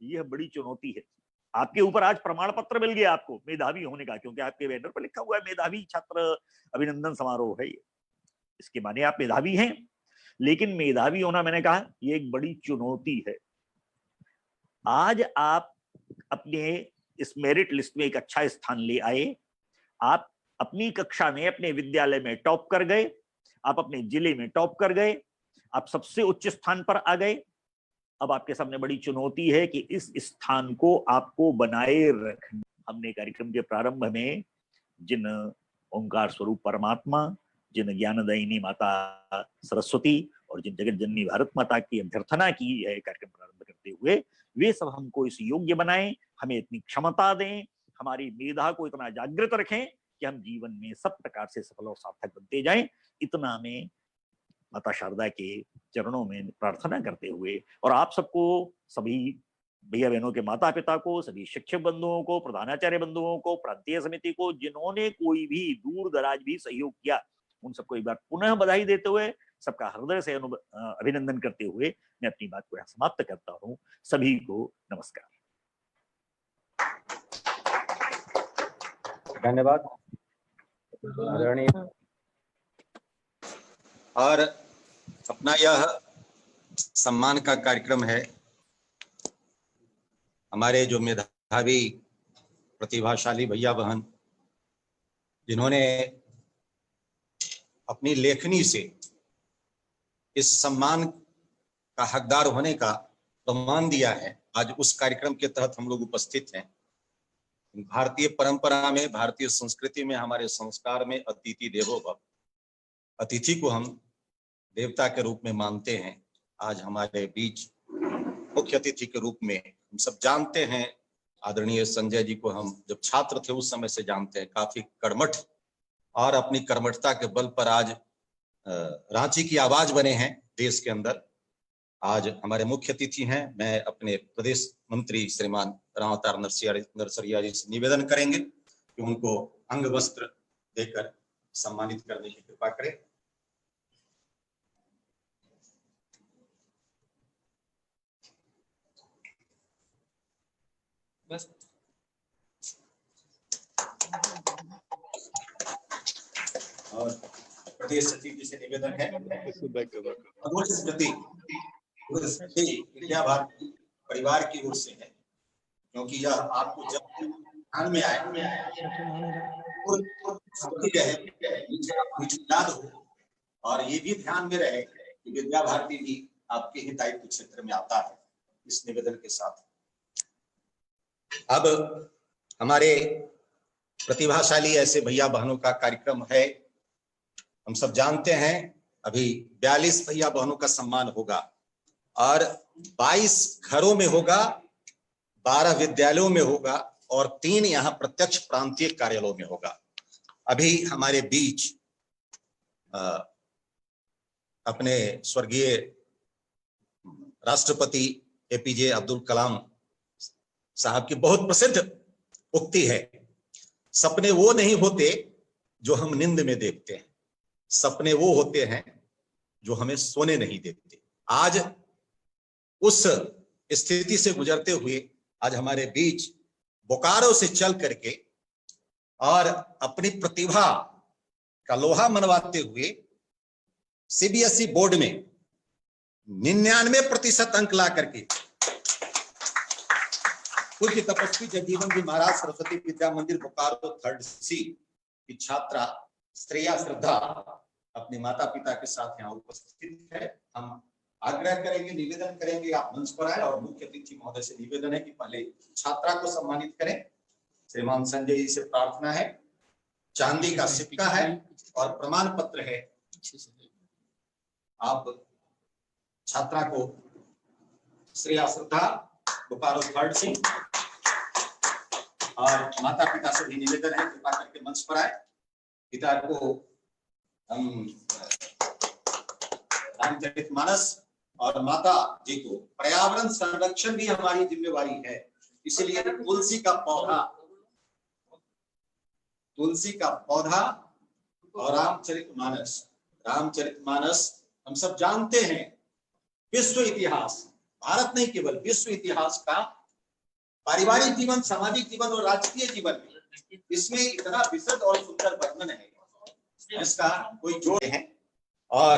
यह बड़ी चुनौती है। आपके ऊपर आज प्रमाण पत्र मिल गया आपको मेधावी होने का, क्योंकि आपके बैनर पर लिखा हुआ है मेधावी छात्र अभिनंदन समारोह है ये, इसके माने आप मेधावी हैं। लेकिन मेधावी होना, मैंने कहा, ये एक बड़ी चुनौती है। आज आप अपने इस मेरिट लिस्ट में एक अच्छा स्थान ले आए, आप अपनी कक्षा में, अपने विद्यालय में टॉप कर गए, आप अपने जिले में टॉप कर गए, आप सबसे उच्च स्थान पर आ गए। अब आपके सामने बड़ी चुनौती है कि इस स्थान को आपको बनाए रखना। हमने कार्यक्रम के प्रारंभ में जिन ओंकार स्वरूप परमात्मा, जिन ज्ञानदायिनी माता सरस्वती और जिन जगत जननी भारत माता की अभ्यर्थना की है कार्यक्रम प्रारंभ करते हुए, वे सब हमको इस योग्य बनाएं, हमें इतनी क्षमता दें, हमारी मेधा को इतना जागृत रखें कि हम जीवन में सब प्रकार से सफल और सार्थक बनते जाएं। इतना में माता शारदा के चरणों में प्रार्थना करते हुए और आप सबको, सभी भैया बहनों के माता पिता को, सभी शिक्षक बंधुओं को, प्रधानाचार्य बंधुओं को, प्रांतीय समिति को, जिन्होंने कोई भी दूर दराज भी सहयोग किया, उन सबको एक बार पुनः बधाई देते हुए, सबका हृदय से अभिनंदन करते हुए मैं अपनी बात को यहाँ समाप्त करता हूँ। सभी को नमस्कार। धन्यवाद। और अपना यह सम्मान का कार्यक्रम है। हमारे जो मेधावी प्रतिभाशाली भैया बहन, जिन्होंने अपनी लेखनी से इस सम्मान का हकदार होने का प्रमाण दिया है, आज उस कार्यक्रम के तहत हम लोग उपस्थित हैं। भारतीय परंपरा में, भारतीय संस्कृति में, हमारे संस्कार में अतिथि देवो भव, अतिथि को हम देवता के रूप में मानते हैं। आज हमारे बीच मुख्य अतिथि के रूप में हम सब जानते हैं आदरणीय संजय जी को। हम जब छात्र थे उस समय से जानते हैं, काफी कर्मठ और अपनी कर्मठता के बल पर आज रांची की आवाज बने हैं देश के अंदर। आज हमारे मुख्य अतिथि हैं। मैं अपने प्रदेश मंत्री श्रीमान राम अवतार नरसरिया जी से निवेदन करेंगे कि उनको अंग वस्त्र देकर सम्मानित करने की कृपा करें। बस और प्रदेश सचिव जी से निवेदन है विद्या भारती परिवार की ओर से है, क्योंकि यह आपको जब ध्यान में आए याद हो और ये भी ध्यान में रहे कि विद्या भारती भी आपके हितायित्व क्षेत्र में आता है। इस निवेदन के साथ अब हमारे प्रतिभाशाली ऐसे भैया बहनों का कार्यक्रम है। हम सब जानते हैं अभी 42 भैया बहनों का सम्मान होगा और 22 घरों में होगा, 12 विद्यालयों में होगा और 3 यहाँ प्रत्यक्ष प्रांतीय कार्यालयों में होगा। अभी हमारे बीच अपने स्वर्गीय राष्ट्रपति एपीजे अब्दुल कलाम साहब की बहुत प्रसिद्ध उक्ति है, सपने वो नहीं होते जो हम नींद में देखते हैं, सपने वो होते हैं जो हमें सोने नहीं देते। आज उस स्थिति से गुजरते हुए आज हमारे बीच बोकारो से चल करके और अपनी प्रतिभा का लोहा मनवाते हुए सीबीएसई बोर्ड में 99% अंक ला करके पूज्य तपस्वी जगजीवन जी महाराज सरस्वती विद्या मंदिर बोकारो 3rd C की छात्रा श्रेया श्रद्धा अपने माता पिता के साथ यहाँ उपस्थित है। हम आग्रह करेंगे, निवेदन करेंगे आप मंच पर आए और मुख्य अतिथि महोदय से निवेदन है कि पहले छात्रा को सम्मानित करें। श्रीमान संजय जी से प्रार्थना है, चांदी का सिक्का है और प्रमाण पत्र है। आप छात्रा को श्रेया श्रद्धा बोकारो 3rd C और माता पिता से भी निवेदन है कृपा करके मंच पर आए। पिता को हम रामचरितमानस और माता जी को पर्यावरण संरक्षण भी हमारी जिम्मेवारी है, इसलिए तुलसी का पौधा और रामचरितमानस हम सब जानते हैं विश्व इतिहास, भारत नहीं केवल विश्व इतिहास का पारिवारिक जीवन, सामाजिक जीवन और राजकीय जीवन में इसमें इतना विशद और सुंदर वर्णन है, इसका कोई जोड़ है। और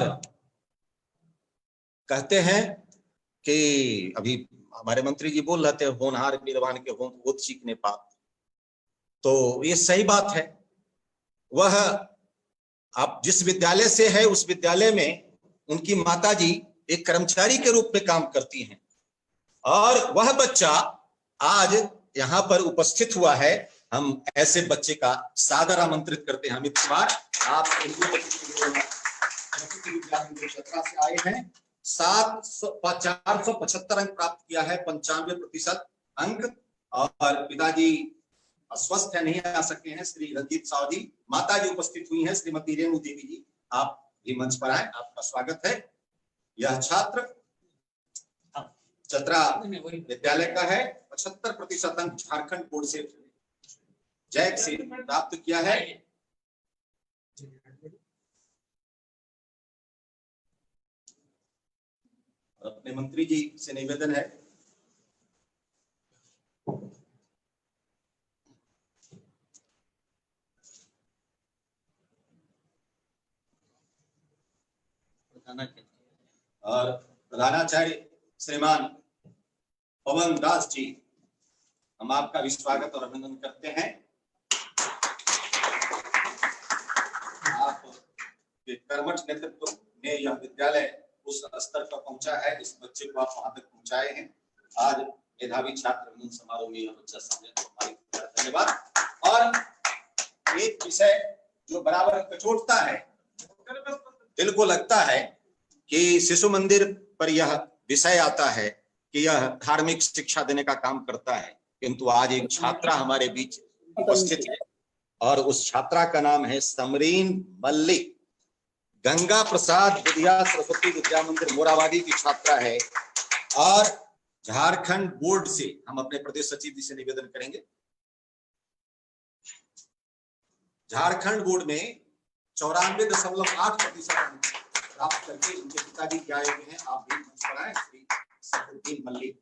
कहते हैं कि अभी हमारे मंत्री जी बोल रहे थे होनहार विद्वान के होत सीखने पात, तो ये सही बात है। वह आप जिस विद्यालय से है उस विद्यालय में उनकी माताजी एक कर्मचारी के रूप में काम करती हैं और वह बच्चा आज यहाँ पर उपस्थित हुआ है। हम ऐसे बच्चे का सादर आमंत्रित करते हैं। अमित कुमार, आप 475 से आए हैं, 475 अंक प्राप्त किया है, 95% अंक। और पिताजी अस्वस्थ है, नहीं आ सकते हैं, श्री रंजीत साहु जी। माता जी उपस्थित हुई हैं, श्रीमती रेणु देवी जी, आप भी मंच पर आए, आपका स्वागत है। यह छात्र चतरा विद्यालय का है, 75% अंक झारखंड बोर्ड से जैक से प्राप्त किया है। अपने मंत्री जी से निवेदन है, और प्रधानाचार्य श्रीमान पवन दास जी, हम आपका भी स्वागत और अभिनंदन करते हैं। आपके कर्मठ नेतृत्व में यह विद्यालय उस स्तर पर पहुंचा है, इस बच्चे को आप वहां तक पहुंचाए हैं। आज मेधावी छात्र अभिनंदन समारोह में यह बच्चा शामिल है, हमारी धन्यवाद। और एक विषय जो बराबर कचोटता है, दिल को लगता है कि शिशु मंदिर पर यह विषय आता है कि यह धार्मिक शिक्षा देने का काम करता है, किंतु आज एक छात्रा हमारे बीच उपस्थित है और उस छात्रा का नाम है समरीन मल्लिक। गंगा प्रसाद विद्या सरस्वती विद्या मंदिर मोराबादी की छात्रा है और झारखंड बोर्ड से हम अपने प्रदेश सचिव जी से निवेदन करेंगे। झारखंड बोर्ड में 94.8% प्राप्त करके उनके पिताजी क्या आए हुए हैं, आप भी मंच पर आए, श्री समरीन मल्लिक।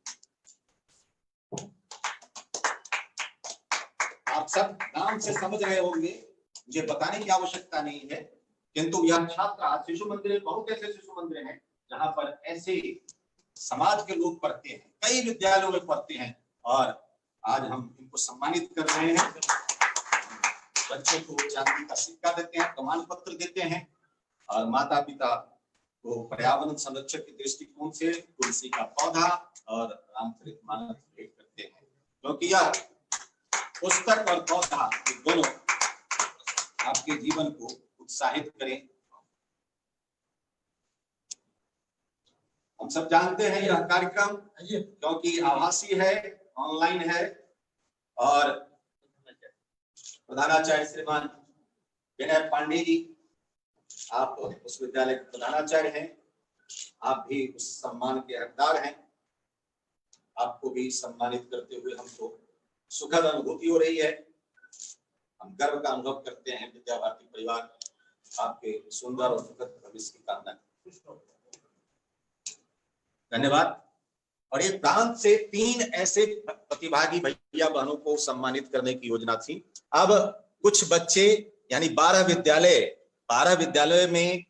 आप सब नाम से समझ रहे होंगे, मुझे बताने की आवश्यकता नहीं है, किंतु यह छात्रा शिशु मंदिर, बहुत ऐसे शिशु मंदिर हैं जहां पर ऐसे समाज के लोग पढ़ते हैं, कई विद्यालयों में पढ़ते हैं और आज हम इनको सम्मानित कर रहे हैं। बच्चे को चांदी का सिक्का देते हैं, प्रमाण पत्र देते हैं और माता पिता को पर्यावरण संरक्षण के दृष्टिकोण से तुलसी का पौधा और रामचरितमानस भेंट करते हैं, क्योंकि यह पुस्तक और पौधा दोनों आपके जीवन को उत्साहित करें। हम सब जानते हैं यह कार्यक्रम क्योंकि आभासी है, ऑनलाइन है और प्रधानाचार्य श्रीमान विनय पांडे जी, आप उस विद्यालय के प्रधानाचार्य हैं, आप भी उस सम्मान के हकदार हैं। आपको भी सम्मानित करते हुए हमको सुखद अनुभूति हो रही है, हम गर्व का अनुभव करते हैं। विद्या भारती परिवार आपके सुंदर और सुखद भविष्य की कामना करते हैं। धन्यवाद। और ये प्रांत से 3 ऐसे प्रतिभागी भैया बहनों को सम्मानित करने की योजना थी। अब कुछ बच्चे यानी 12 विद्यालय में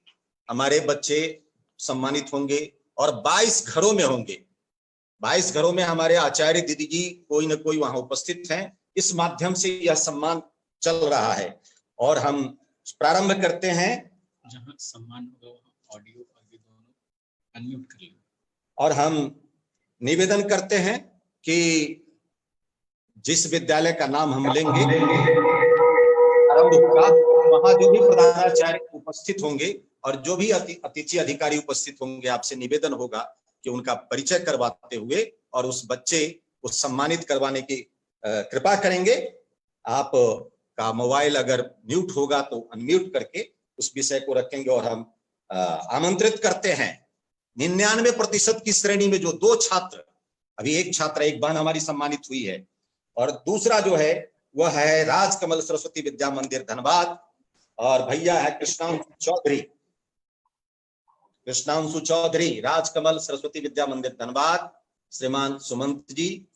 हमारे बच्चे सम्मानित होंगे और 22 घरों में होंगे। 22 घरों में हमारे आचार्य दीदी जी कोई न कोई वहां उपस्थित हैं। इस माध्यम से यह सम्मान चल रहा है और हम प्रारंभ करते हैं। जहां सम्मान होगा वहां ऑडियो और भी दोनों अनम्यूट कर लो। और हम निवेदन करते हैं कि जिस विद्यालय का नाम हम लेंगे आरंभ होगा, वहां जो भी प्रधानाचार्य उपस्थित होंगे और जो भी अतिथि अधिकारी उपस्थित होंगे, आपसे निवेदन होगा कि उनका परिचय करवाते हुए और उस बच्चे को सम्मानित करवाने की कृपा करेंगे। आप का मोबाइल अगर म्यूट होगा तो अनम्यूट करके उस विषय को रखेंगे। और हम आमंत्रित करते हैं 99% की श्रेणी में जो 2 छात्र, अभी एक छात्रा एक बहन हमारी सम्मानित हुई है और दूसरा जो है वह है राजकमल सरस्वती विद्या मंदिर धनबाद और भैया है कृष्णांशु चौधरी राजकमल सरस्वती विद्या मंदिर धनबाद, श्रीमान सुमंत जी।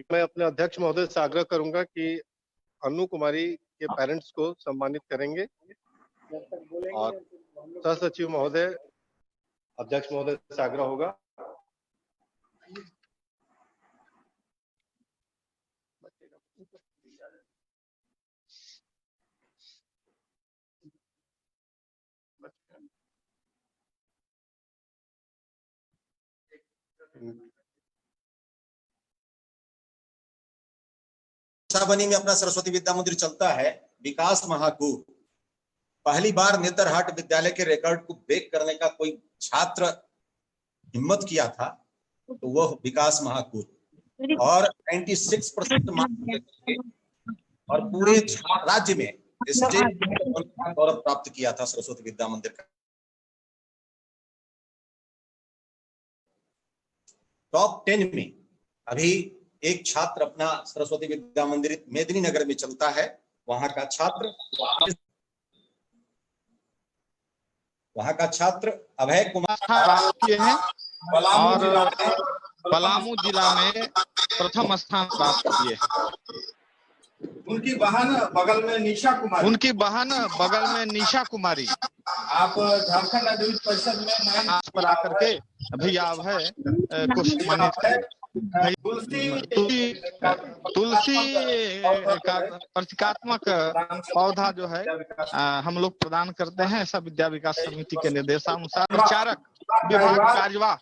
मैं अपने अध्यक्ष महोदय से आग्रह करूंगा कि अनु कुमारी के पेरेंट्स को सम्मानित करेंगे और सह सचिव महोदय, अध्यक्ष महोदय से आग्रह होगा। बनी में अपना सरस्वती विद्या मंदिर चलता है, विकास महाकूट। पहली बार नेतरहाट विद्यालय के रिकॉर्ड को ब्रेक करने का कोई छात्र हिम्मत किया था तो वह विकास महाकूट, और 96% मार्क्स और पूरे राज्य में स्टेट गौरव प्राप्त किया था सरस्वती विद्या मंदिर का। टॉप 10 में अभी एक छात्र अपना सरस्वती विद्या मंदिर मेदिनीनगर में चलता है, वहां का छात्र अभय कुमार प्राप्त किए हैं और पलामू जिला में प्रथम स्थान प्राप्त किए। उनकी बहन बगल में निशा कुमारी, आप झारखंड अधिविद्य परिषद में पर आकर के भैया अभय को सम्मानित करें। तुलसी का प्रतीकात्मक पौधा जो है हम लोग प्रदान करते हैं। ऐसा विद्या विकास समिति के निर्देशानुसार प्रचारक विभाग कार्यवाह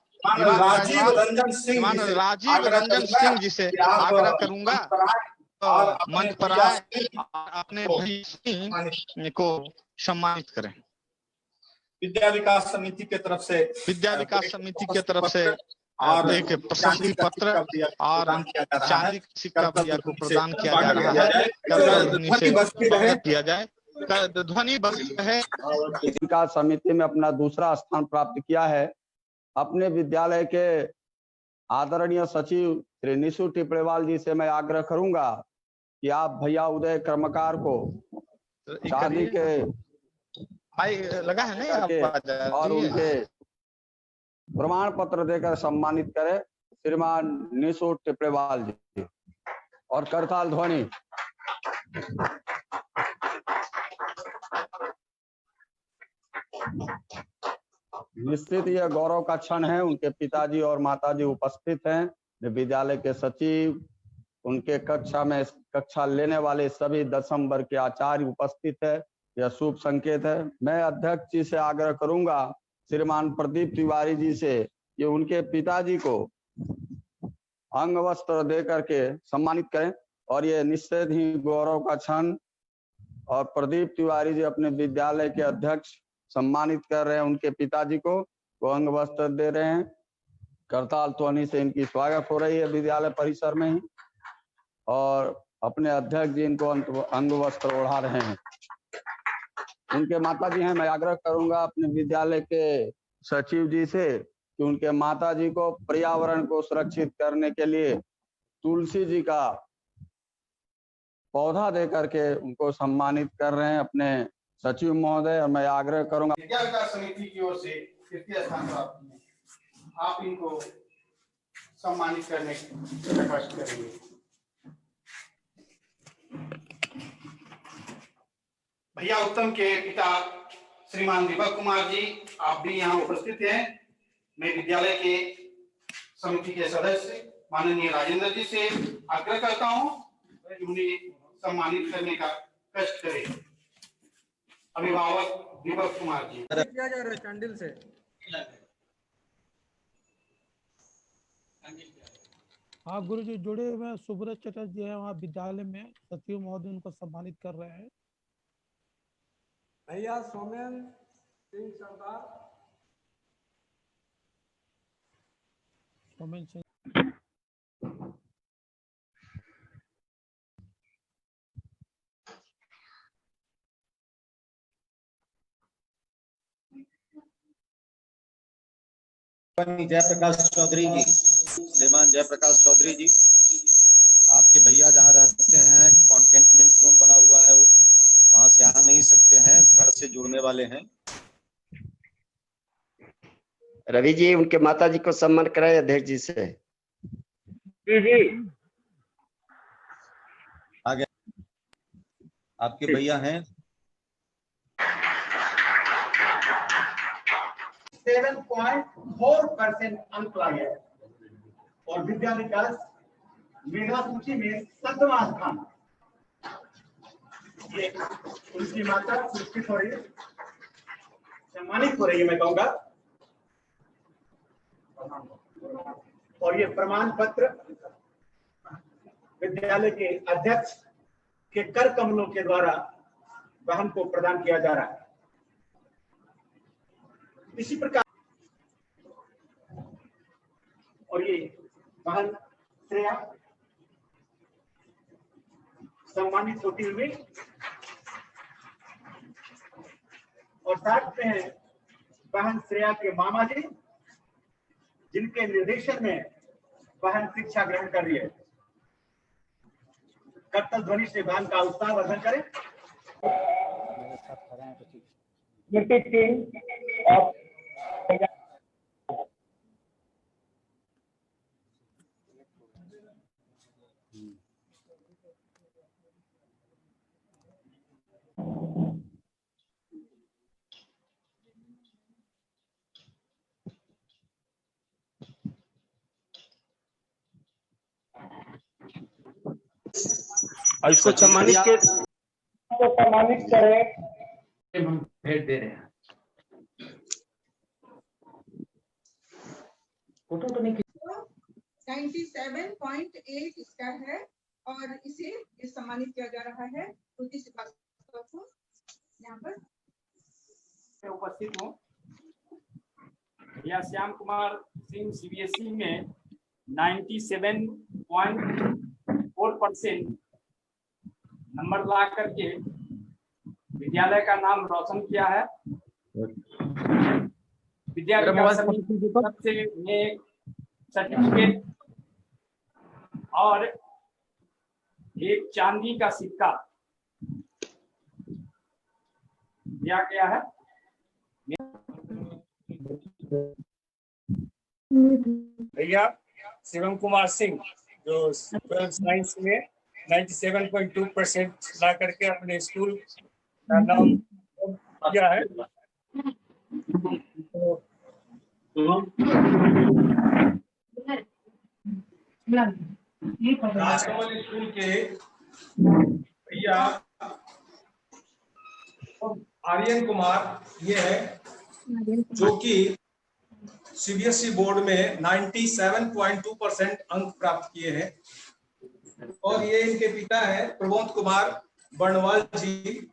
राजीव रंजन सिंह जी से आग्रह करूंगा मंच पर आए अपने भाई को सम्मानित करें। विद्या विकास समिति के तरफ से और एक प्रशस्ति पत्र और चांदी का सिक्का भैया को प्रदान किया जा रहा है। किया जाए ध्वनि बंद है। विकास समिति में अपना दूसरा स्थान प्राप्त किया है। अपने विद्यालय के आदरणीय सचिव श्री निशु टिपड़ेवाल जी से मैं आग्रह करूंगा कि आप भैया उदय कर्मकार को शादी के लगा है नहीं और उनके प्रमाण पत्र देकर सम्मानित करें श्रीमान निशु टिपड़ेवाल जी। और करताल ध्वनि। निश्चित यह गौरव का क्षण है। उनके पिताजी और माताजी उपस्थित हैं, विद्यालय के सचिव, उनके कक्षा लेने वाले सभी 10वीं वर्ग के आचार्य उपस्थित है। यह शुभ संकेत है। मैं अध्यक्ष जी से आग्रह करूंगा श्रीमान प्रदीप तिवारी जी से कि उनके पिताजी को अंग वस्त्र दे करके सम्मानित करें और ये निश्चित ही गौरव का क्षण। और प्रदीप तिवारी जी अपने विद्यालय के अध्यक्ष सम्मानित कर रहे हैं उनके पिताजी को, वो अंग वस्त्र दे रहे हैं। करताल ध्वनि से इनकी स्वागत हो रही है विद्यालय परिसर में ही, और अपने अध्यक्ष जी इनको अंग वस्त्र ओढ़ा रहे हैं। उनके माता जी हैं, मैं आग्रह करूंगा अपने विद्यालय के सचिव जी से कि उनके माता जी को पर्यावरण को सुरक्षित करने के लिए तुलसी जी का पौधा दे करके उनको सम्मानित कर रहे हैं अपने सचिव महोदय। और मैं आग्रह करूंगा विद्या विकास समिति की ओर से तृतीय स्थान प्राप्त किए, आप इनको सम्मानित करने की रिक्वेस्ट करेंगे। भैया उत्तम के पिता श्रीमान दीपक कुमार जी, आप भी यहाँ उपस्थित हैं। मैं विद्यालय के समिति के सदस्य माननीय राजेंद्र जी से आग्रह करता हूँ कि उन्हें सम्मानित करने का कष्ट करें। अभिभावक दीपक कुमार जी। किया जा रहा है कैंडल से। हाँ गुरु जी जुड़े हुए सुब्रत चटर्जी जी है वहाँ विद्यालय में, सचिव महोदय उनको सम्मानित कर रहे हैं। भैया सोमेन सिंह सरदार, सोमेन सिंह। जयप्रकाश चौधरी जी, श्रीमान जयप्रकाश चौधरी जी, आपके भैया जहाँ रहते हैं कंटेनमेंट जोन बना हुआ है, वो वहां से आ नहीं सकते हैं, घर से जुड़ने वाले हैं। रवि जी उनके माता जी को सम्मान कराए अध्यक्ष जी से। आगे आपके भैया हैं 7.4% अंक लाए और विद्या विकास मेधा सूची में 7वां स्थान। ये उनकी माता पुरस्कृत हो रही है, सम्मानित हो रही है मैं कहूँगा। और ये प्रमाण पत्र विद्यालय के अध्यक्ष के कर कमलों के द्वारा बहन को प्रदान किया जा रहा है। इसी प्रकार और ये बहन श्रेया सम्मानित होती हुई और साथ में है बहन श्रेया के मामा जी, जिनके निर्देशन में बहन शिक्षा ग्रहण कर रही है। करतल ध्वनि से बहन का उत्साह वर्धन करें। और इसको सम्मानित करें, हम भेंट दे रहे हैं। फोटो तो नहीं 97.8 इसका है और इसे सम्मानित किया जा रहा है। श्रुति श्रीवास्तव को यहाँ पर उपस्थित हूँ। भैया श्याम कुमार सिंह सीबीएसई में 97.4% नंबर ला करके विद्यालय का नाम रोशन किया है। विद्या विकास समिति की तरफ से उन्हें सर्टिफिकेट और एक चांदी का सिक्का दिया गया है। भैया शिवम कुमार सिंह जो साइंस में 97.2% ला करके अपने स्कूल का नाम किया है। राजकमल स्कूल के भैया आर्यन कुमार ये है, जो कि सीबीएसई बोर्ड में 97.2% अंक प्राप्त किए हैं। और ये इनके पिता है प्रबोध कुमार बर्णवाल जी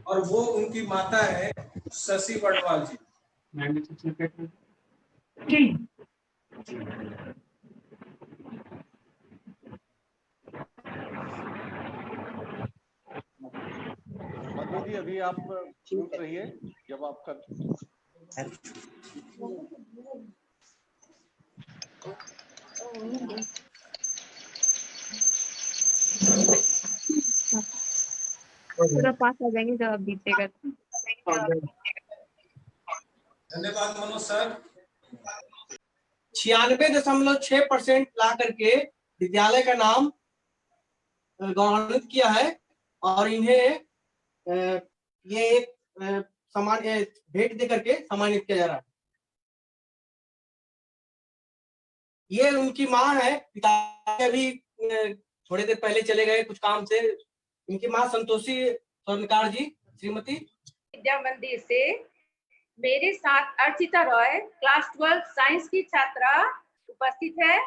और वो उनकी माता है शशि बर्णवाल जी। मधु जी अभी आप छूट रही है जब आपका पूरा पास आ जाएंगे जब आप जीतेगा। धन्यवाद मनोज सर। 96.6% ला करके विद्यालय का नाम गौरवान्वित किया है और इन्हें ये एक सम्मान भेंट दे करके सम्मानित किया जा रहा है। ये उनकी माँ है, पिता अभी थोड़ी देर पहले चले गए कुछ काम से। इनकी माँ संतोषी स्वर्णकार जी श्रीमती। विद्या मंदिर से मेरे साथ अर्चिता रॉय क्लास 12 साइंस की छात्रा उपस्थित है।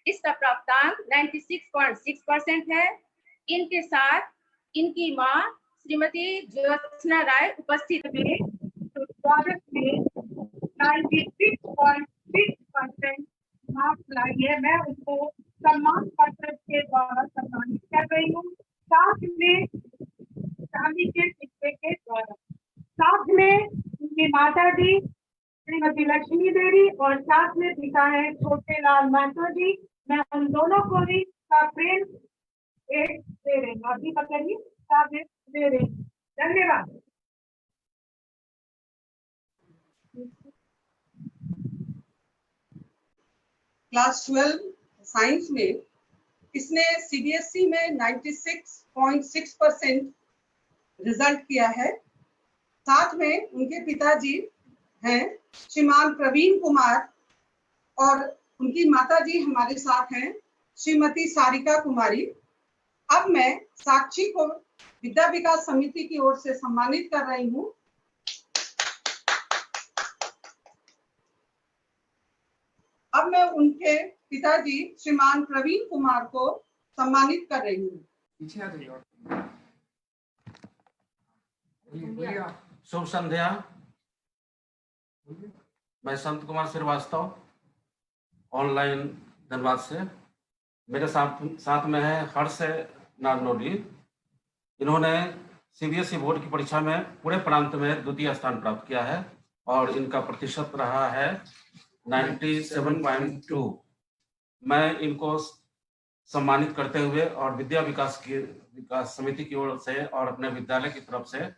इसका प्राप्तांक 96.6% है। इनके साथ इनकी माँ श्रीमती ज्योत्सना राय उपस्थित है। तो स्वागत में 96.6% मार्क्स लाई है। मैं उनको सम्मान पत्र के द्वारा सम्मानित कर रही हूँ, साथ में चांदी के सिक्के के द्वारा। साथ में उनकी माता जी श्रीमती लक्ष्मी देवी और साथ में पिता है छोटे लाल महतो जी। मैं उन दोनों को भी प्रेम एक दे रही हूँ। अभी पकड़िए, दे रही हूँ। धन्यवाद। क्लास 12 साइंस में इसने सीबीएसई में 96.6% रिजल्ट किया है। साथ में उनके पिताजी हैं श्रीमान प्रवीण कुमार और उनकी माताजी हमारे साथ हैं श्रीमती सारिका कुमारी। अब मैं साक्षी को विद्या विकास समिति की ओर से सम्मानित कर रही हूँ। अब मैं उनके पिताजी श्रीमान प्रवीण कुमार को सम्मानित कर रही हूँ। शुभ संध्या। मैं संत कुमार श्रीवास्तव ऑनलाइन धनबाद से। मेरे साथ में है हर्ष नागनोडी। इन्होंने सीबीएसई बोर्ड की परीक्षा में पूरे प्रांत में द्वितीय स्थान प्राप्त किया है और इनका प्रतिशत रहा है 97.2। मैं इनको सम्मानित करते हुए और विद्या विकास समिति की ओर से और अपने विद्यालय की तरफ से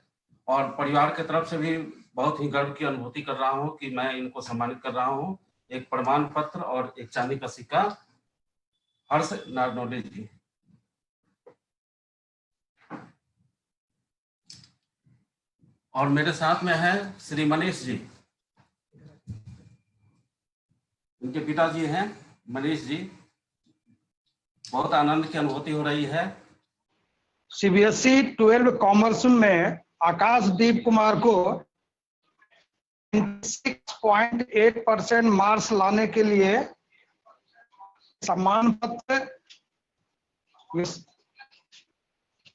और परिवार की तरफ से भी बहुत ही गर्व की अनुभूति कर रहा हूं कि मैं इनको सम्मानित कर रहा हूं। एक प्रमाण पत्र और एक चांदी का सिक्का हर्ष नागनोडी जी। और मेरे साथ में है श्री मनीष जी। उनके पिताजी हैं मनीष जी। बहुत आनंद की अनुभूति हो रही है। सीबीएसई 12 कॉमर्स में आकाशदीप कुमार को 6.8% मार्क्स लाने के लिए सम्मान पत्र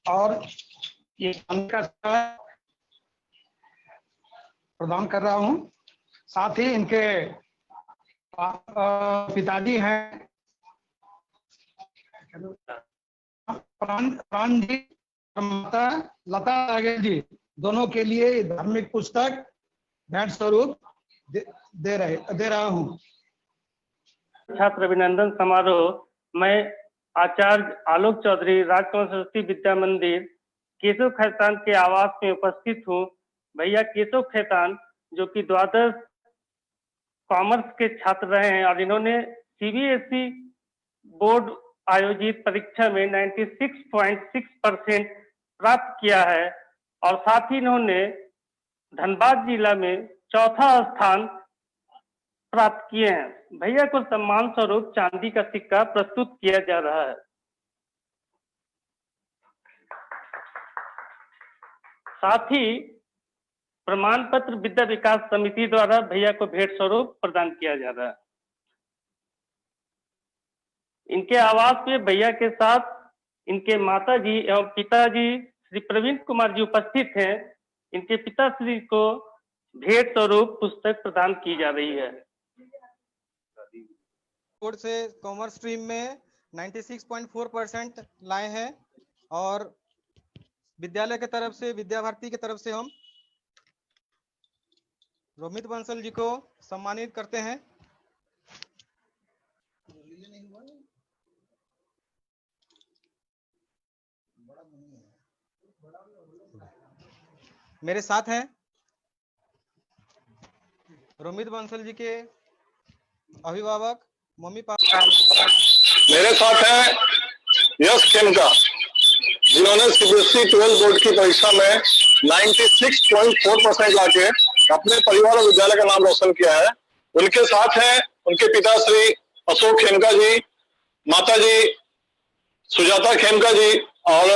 और ये प्रदान कर रहा हूं। साथ ही इनके पिताजी हैं प्राण जी, माता लता रागेल जी, दोनों के लिए धार्मिक पुस्तक भेंट स्वरूप दे रहा हूँ। छात्र अभिनंदन समारोह में आचार्य आलोक चौधरी राजकुमार सरस्वती विद्या मंदिर केशव खैतान के आवास में उपस्थित हूँ। भैया केशव खैतान जो कि द्वादश कॉमर्स के छात्र रहे हैं और इन्होंने सीबीएसई बोर्ड आयोजित परीक्षा में 96.6% प्राप्त किया है और साथ ही इन्होंने धनबाद जिला में चौथा स्थान प्राप्त किए हैं। भैया को सम्मान स्वरूप चांदी का सिक्का प्रस्तुत किया जा रहा है। साथ ही प्रमाण पत्र विद्या विकास समिति द्वारा भैया को भेंट स्वरूप प्रदान किया जा रहा है। इनके आवास में भैया के साथ इनके माताजी एवं पिताजी श्री प्रवीण कुमार जी उपस्थित हैं। इनके पिताश्री को भेंट स्वरूप पुस्तक प्रदान की जा रही है। बोर्ड से कॉमर्स स्ट्रीम में 96.4% लाए हैं और विद्यालय के तरफ से विद्या भारती की तरफ से हम रोमित बंसल जी को सम्मानित करते हैं। मेरे साथ हैं रोमित बंसल जी के अभिभावक मम्मी पापा। मेरे साथ है यश खेमका जिन्होंने सीबीएसई 12 बोर्ड की परीक्षा में 96.4% लाके अपने परिवार और विद्यालय का नाम रोशन किया है। उनके साथ हैं उनके पिता श्री अशोक खेमका जी, माता जी सुजाता खेमका जी और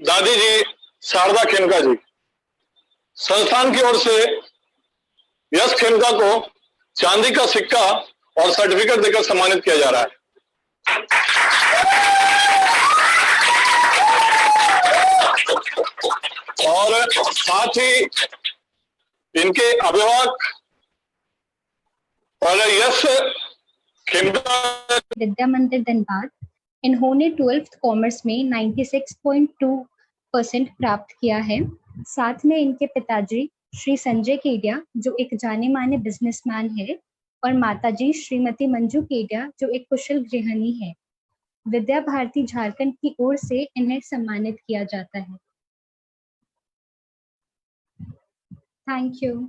दादी जी शारदा खेमका जी। संस्थान की ओर से यश खेमका को चांदी का सिक्का और सर्टिफिकेट देकर सम्मानित किया जा रहा है। और साथ ही इनके अभिभावक और यश खेमका विद्या मंदिर धनबाद, इन्होंने 12th कॉमर्स में 96.2% प्राप्त किया है। साथ में इनके पिताजी श्री संजय केडिया जो एक जाने माने बिजनेसमैन है और माताजी श्रीमती मंजू केडिया जो एक कुशल गृहिणी है। विद्या भारती झारखंड की ओर से इन्हें सम्मानित किया जाता है। Thank you.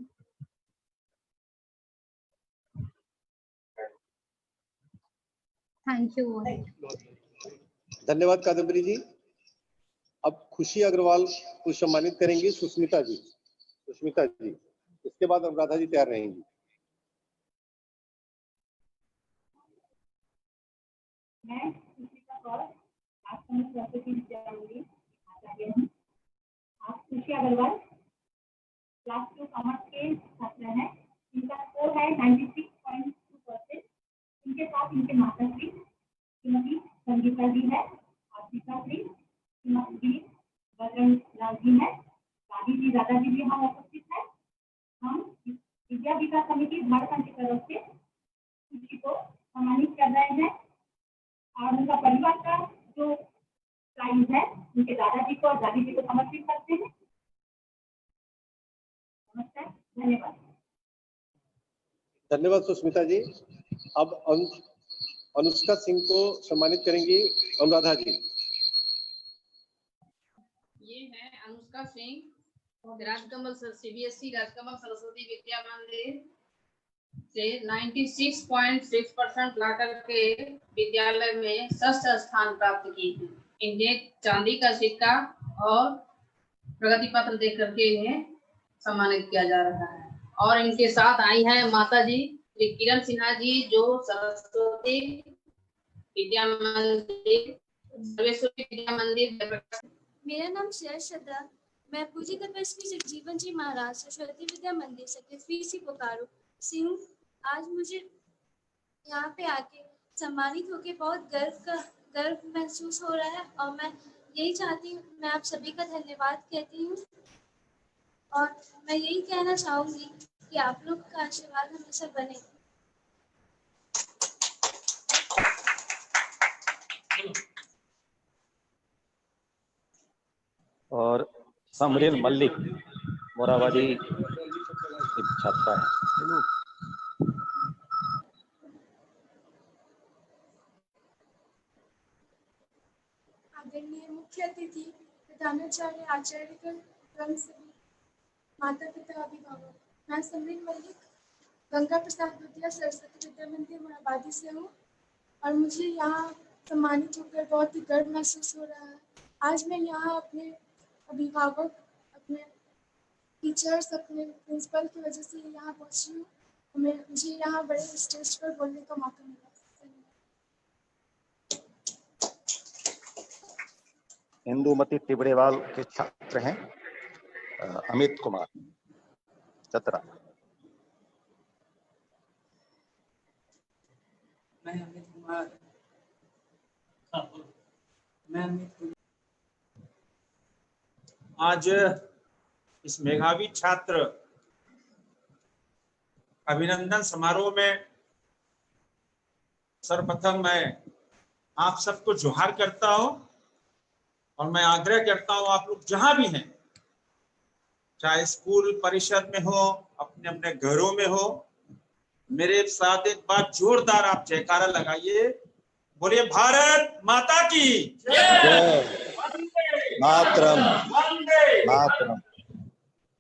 Thank you. धन्यवाद कादम्बरी जी। अब खुशी अग्रवाल को सम्मानित करेंगी सुष्मिता जी। इसके बाद अनुराधा जी तैयार रहेंगी। मैं सुष्मिता कौर आज सरस्वती विद्या मंदिर आचार्य हूँ। आप खुशी अग्रवाल क्लास 2 कॉमर्स के छात्र हैं। इनका स्कोर है 96.2%। इनके साथ इनके माता श्री श्रीमती संगीता जी है, आशिका श्री श्रीमती बजरंग लाल जी है, दादी जी दादाजी भी हम उपस्थित है। हम विद्या विकास समिति झारखंड की तरफ से खुशी को सम्मानित कर रहे हैं और उनका परिवार का जो प्राइज है उनके दादाजी को और दादी जी को समर्पित करते हैं। नमस्कार, धन्यवाद। धन्यवाद सुष्मिता जी। अब अनुष्का सिंह को सम्मानित करेंगी अनुराधा जी। ये है अनुष्का सिंह, राजकमल CBSE राजकमल सरस्वती विद्या मंदिर से 96.6% ला करके विद्यालय में षष्ठ स्थान प्राप्त की थी। इन्हें चांदी का सिक्का और प्रगति पत्र दे करके इन्हें सम्मानित किया जा रहा है। और इनके साथ आई हैं माता जी श्री किरण सिन्हा जी, जो सरस्वती विद्या मंदिर सर्वेश्वरी विद्या मंदिर। मेरा नाम श्रेया, मैं पूजी तपस्वी जगजीवन जी महाराज सरस्वती विद्या मंदिर सेक्रेटरी सी बोकारो सिंह। आज मुझे यहाँ पे आके सम्मानित होके बहुत गर्व महसूस हो रहा है और मैं यही चाहती हूँ, मैं आप सभी का धन्यवाद कहती हूँ और मैं यही कहना चाहूँगी कि आप लोग का आशीर्वाद हमेशा बने। और समरीन मल्लिक मोराबादी छात्रा है। आदरणीय मुख्य अतिथि, प्रधानाचार्य, आचार्य, सभी माता पिता, अभिभावक, मैं समरीन मल्लिक गंगा प्रसाद विद्या सरस्वती विद्या मंदिर मोराबादी से हूँ और मुझे यहाँ सम्मानित होकर बहुत ही गर्व महसूस हो रहा है। आज मैं यहाँ अपने अभिभावक, अपने टीचर्स, अपने प्रिंसिपल की वजह से यहाँ पहुँची हूँ। मुझे यहाँ बड़े स्टेज पर बोलने का मौका मिला। इंदुमती तिबड़ेवाल के छात्र हैं अमित कुमार चतरा। मैं अमित कुमार आज इस मेधावी छात्र अभिनंदन समारोह में सर्वप्रथम मैं आप सबको जोहार करता हूं और मैं आग्रह करता हूं आप लोग जहां भी हैं, चाहे स्कूल परिसर में हो, अपने अपने घरों में हो, मेरे साथ एक बार जोरदार आप जयकारा लगाइए। बोलिए भारत माता की जय। मातरम मातरम।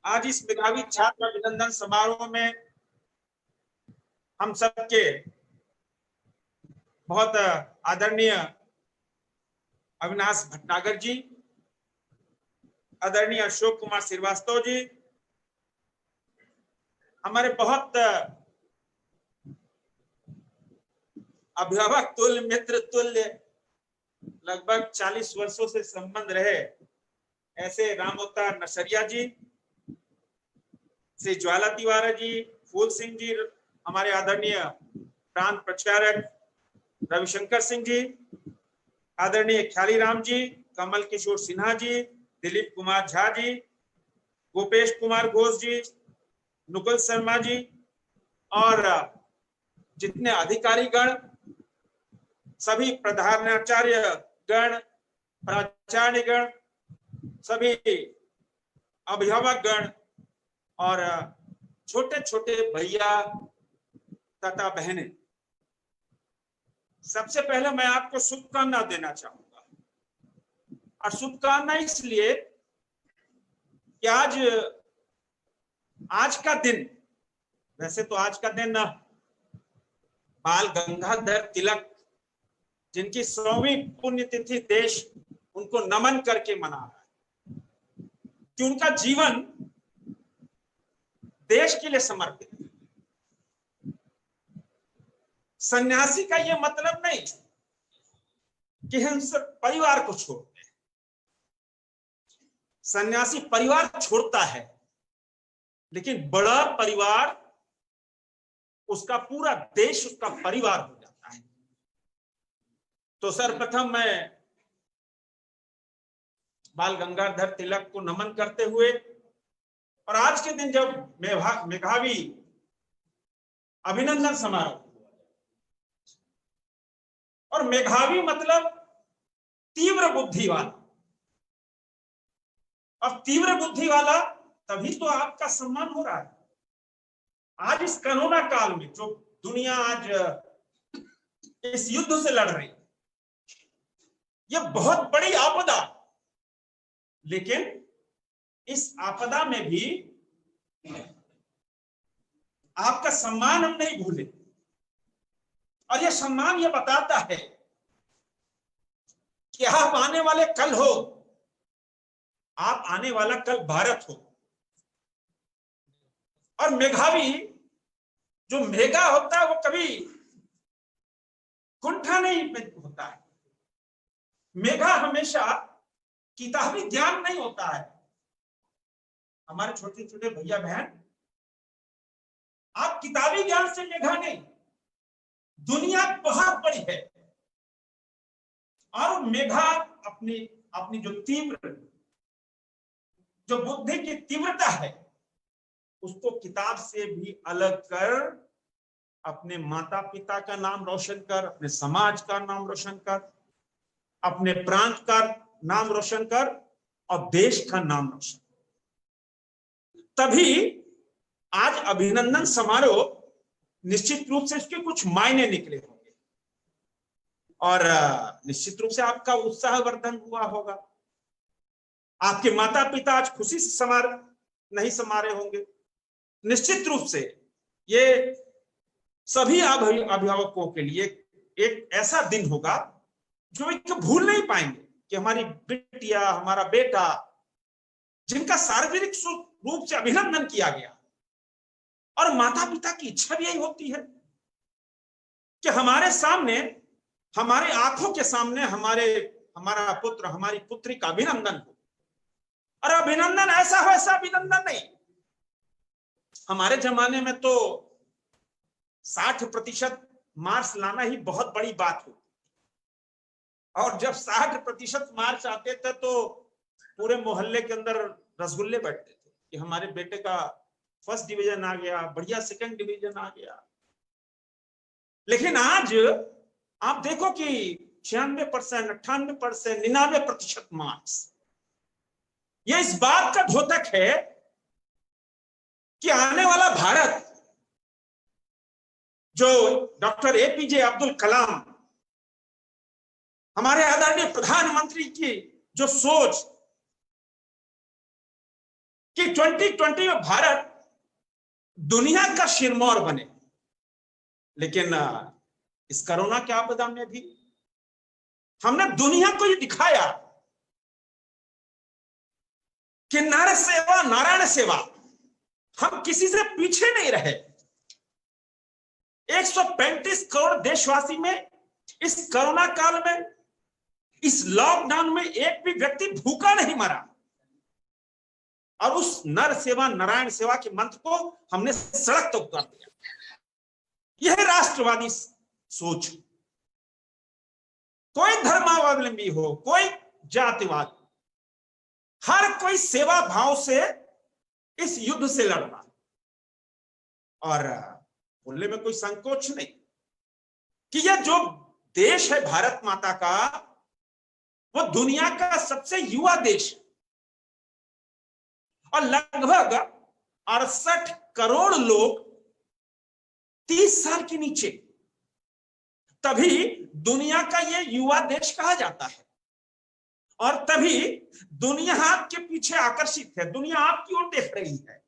आज इस मेधावी छात्र अभिनंदन समारोह में हम सबके बहुत आदरणीय अविनाश भटनागर जी, आदरणीय अशोक कुमार श्रीवास्तव जी, हमारे बहुत अभिभावक तुल्य, मित्र तुल्य, लगभग 40 वर्षों से संबंध रहे ऐसे रामअवतार नसरिया जी, श्री ज्वाला तिवारी जी, फूल सिंह जी, हमारे आदरणीय प्रांत प्रचारक रविशंकर सिंह जी, आदरणीय ख्याली राम जी, कमल किशोर सिन्हा जी, दिलीप कुमार झा जी, गोपेश कुमार घोष जी, नुकुल शर्मा जी और जितने अधिकारी गण, सभी प्रधानाचार्य गण, प्राचार्य गण, सभी अभिभावक गण और छोटे छोटे भैया तथा बहनें, सबसे पहले मैं आपको शुभकामना देना चाहूंगा। और शुभकामना इसलिए कि आज का दिन, वैसे तो आज का दिन बाल गंगाधर तिलक, जिनकी 100वीं पुण्यतिथि देश उनको नमन करके मना रहा है, कि उनका जीवन देश के लिए समर्पित है। सन्यासी का यह मतलब नहीं कि हम सब परिवार को छोड़ते हैं। सन्यासी परिवार छोड़ता है, लेकिन बड़ा परिवार, उसका पूरा देश उसका परिवार हो जाता है। तो सर्वप्रथम मैं बाल गंगाधर तिलक को नमन करते हुए, और आज के दिन जब मेधावी अभिनंदन समारोह, और मेधावी मतलब तीव्र बुद्धि वाला, अब तीव्र बुद्धि वाला तभी तो आपका सम्मान हो रहा है। आज इस कोरोना काल में जो दुनिया आज इस युद्ध से लड़ रही, यह बहुत बड़ी आपदा, लेकिन इस आपदा में भी आपका सम्मान हम नहीं भूले। और यह सम्मान यह बताता है कि आप आने वाले कल हो, आप आने वाला कल भारत हो। और मेधावी, जो मेघा होता है वो कभी कुंठा नहीं होता है। मेघा हमेशा किताबी ज्ञान नहीं होता है। हमारे छोटे छोटे भैया बहन, आप किताबी ज्ञान से मेघा नहीं, दुनिया बहुत बड़ी है। और मेघा अपनी अपनी जो तीव्र, जो बुद्धि की तीव्रता है, उसको किताब से भी अलग कर अपने माता पिता का नाम रोशन कर, अपने समाज का नाम रोशन कर, अपने प्रांत का नाम रोशन कर, और देश का नाम रोशन। तभी आज अभिनंदन समारोह निश्चित रूप से इसके कुछ मायने निकले होंगे, और निश्चित रूप से आपका उत्साहवर्धन हुआ होगा। आपके माता पिता आज खुशी से नहीं समारे होंगे। निश्चित रूप से ये सभी अभिभावकों के लिए एक ऐसा दिन होगा जो एक भूल नहीं पाएंगे कि हमारी बेटिया, हमारा बेटा, जिनका सार्वजनिक रूप से अभिनंदन किया गया। और माता पिता की इच्छा भी यही होती है कि हमारे सामने, हमारे आंखों के सामने हमारा पुत्र, हमारी पुत्री का अभिनंदन हो। और अभिनंदन ऐसा वैसा अभिनंदन नहीं। हमारे जमाने में तो 60% मार्क्स लाना ही बहुत बड़ी बात हो, और जब 60% मार्क्स आते थे तो पूरे मोहल्ले के अंदर रसगुल्ले बैठते थे कि हमारे बेटे का फर्स्ट डिवीजन आ गया, बढ़िया सेकंड डिवीजन आ गया। लेकिन आज आप देखो कि 96%, 98%, 99% मार्क्स, यह इस बात का द्योतक है कि आने वाला भारत, जो डॉक्टर APJ अब्दुल कलाम, हमारे आदरणीय प्रधानमंत्री की जो सोच कि 2020 में भारत दुनिया का सिरमौर बने, लेकिन इस कोरोना के आपदा में भी हमने दुनिया को ये दिखाया कि नर सेवा नारायण सेवा, हम किसी से पीछे नहीं रहे। 135 करोड़ देशवासी में इस कोरोना काल में, इस लॉकडाउन में एक भी व्यक्ति भूखा नहीं मरा। और उस नर सेवा नारायण सेवा के मंत्र को हमने सड़क तक उतार दिया। यह राष्ट्रवादी सोच। कोई धर्मावलंबी हो, कोई जातिवाद, हर कोई सेवा भाव से इस युद्ध से लड़ना, और बोलने में कोई संकोच नहीं कि यह जो देश है भारत माता का, वो दुनिया का सबसे युवा देश, और लगभग 68 करोड़ लोग 30 साल के नीचे, तभी दुनिया का ये युवा देश कहा जाता है। और तभी दुनिया आपके पीछे आकर्षित है, दुनिया आपकी ओर देख रही है।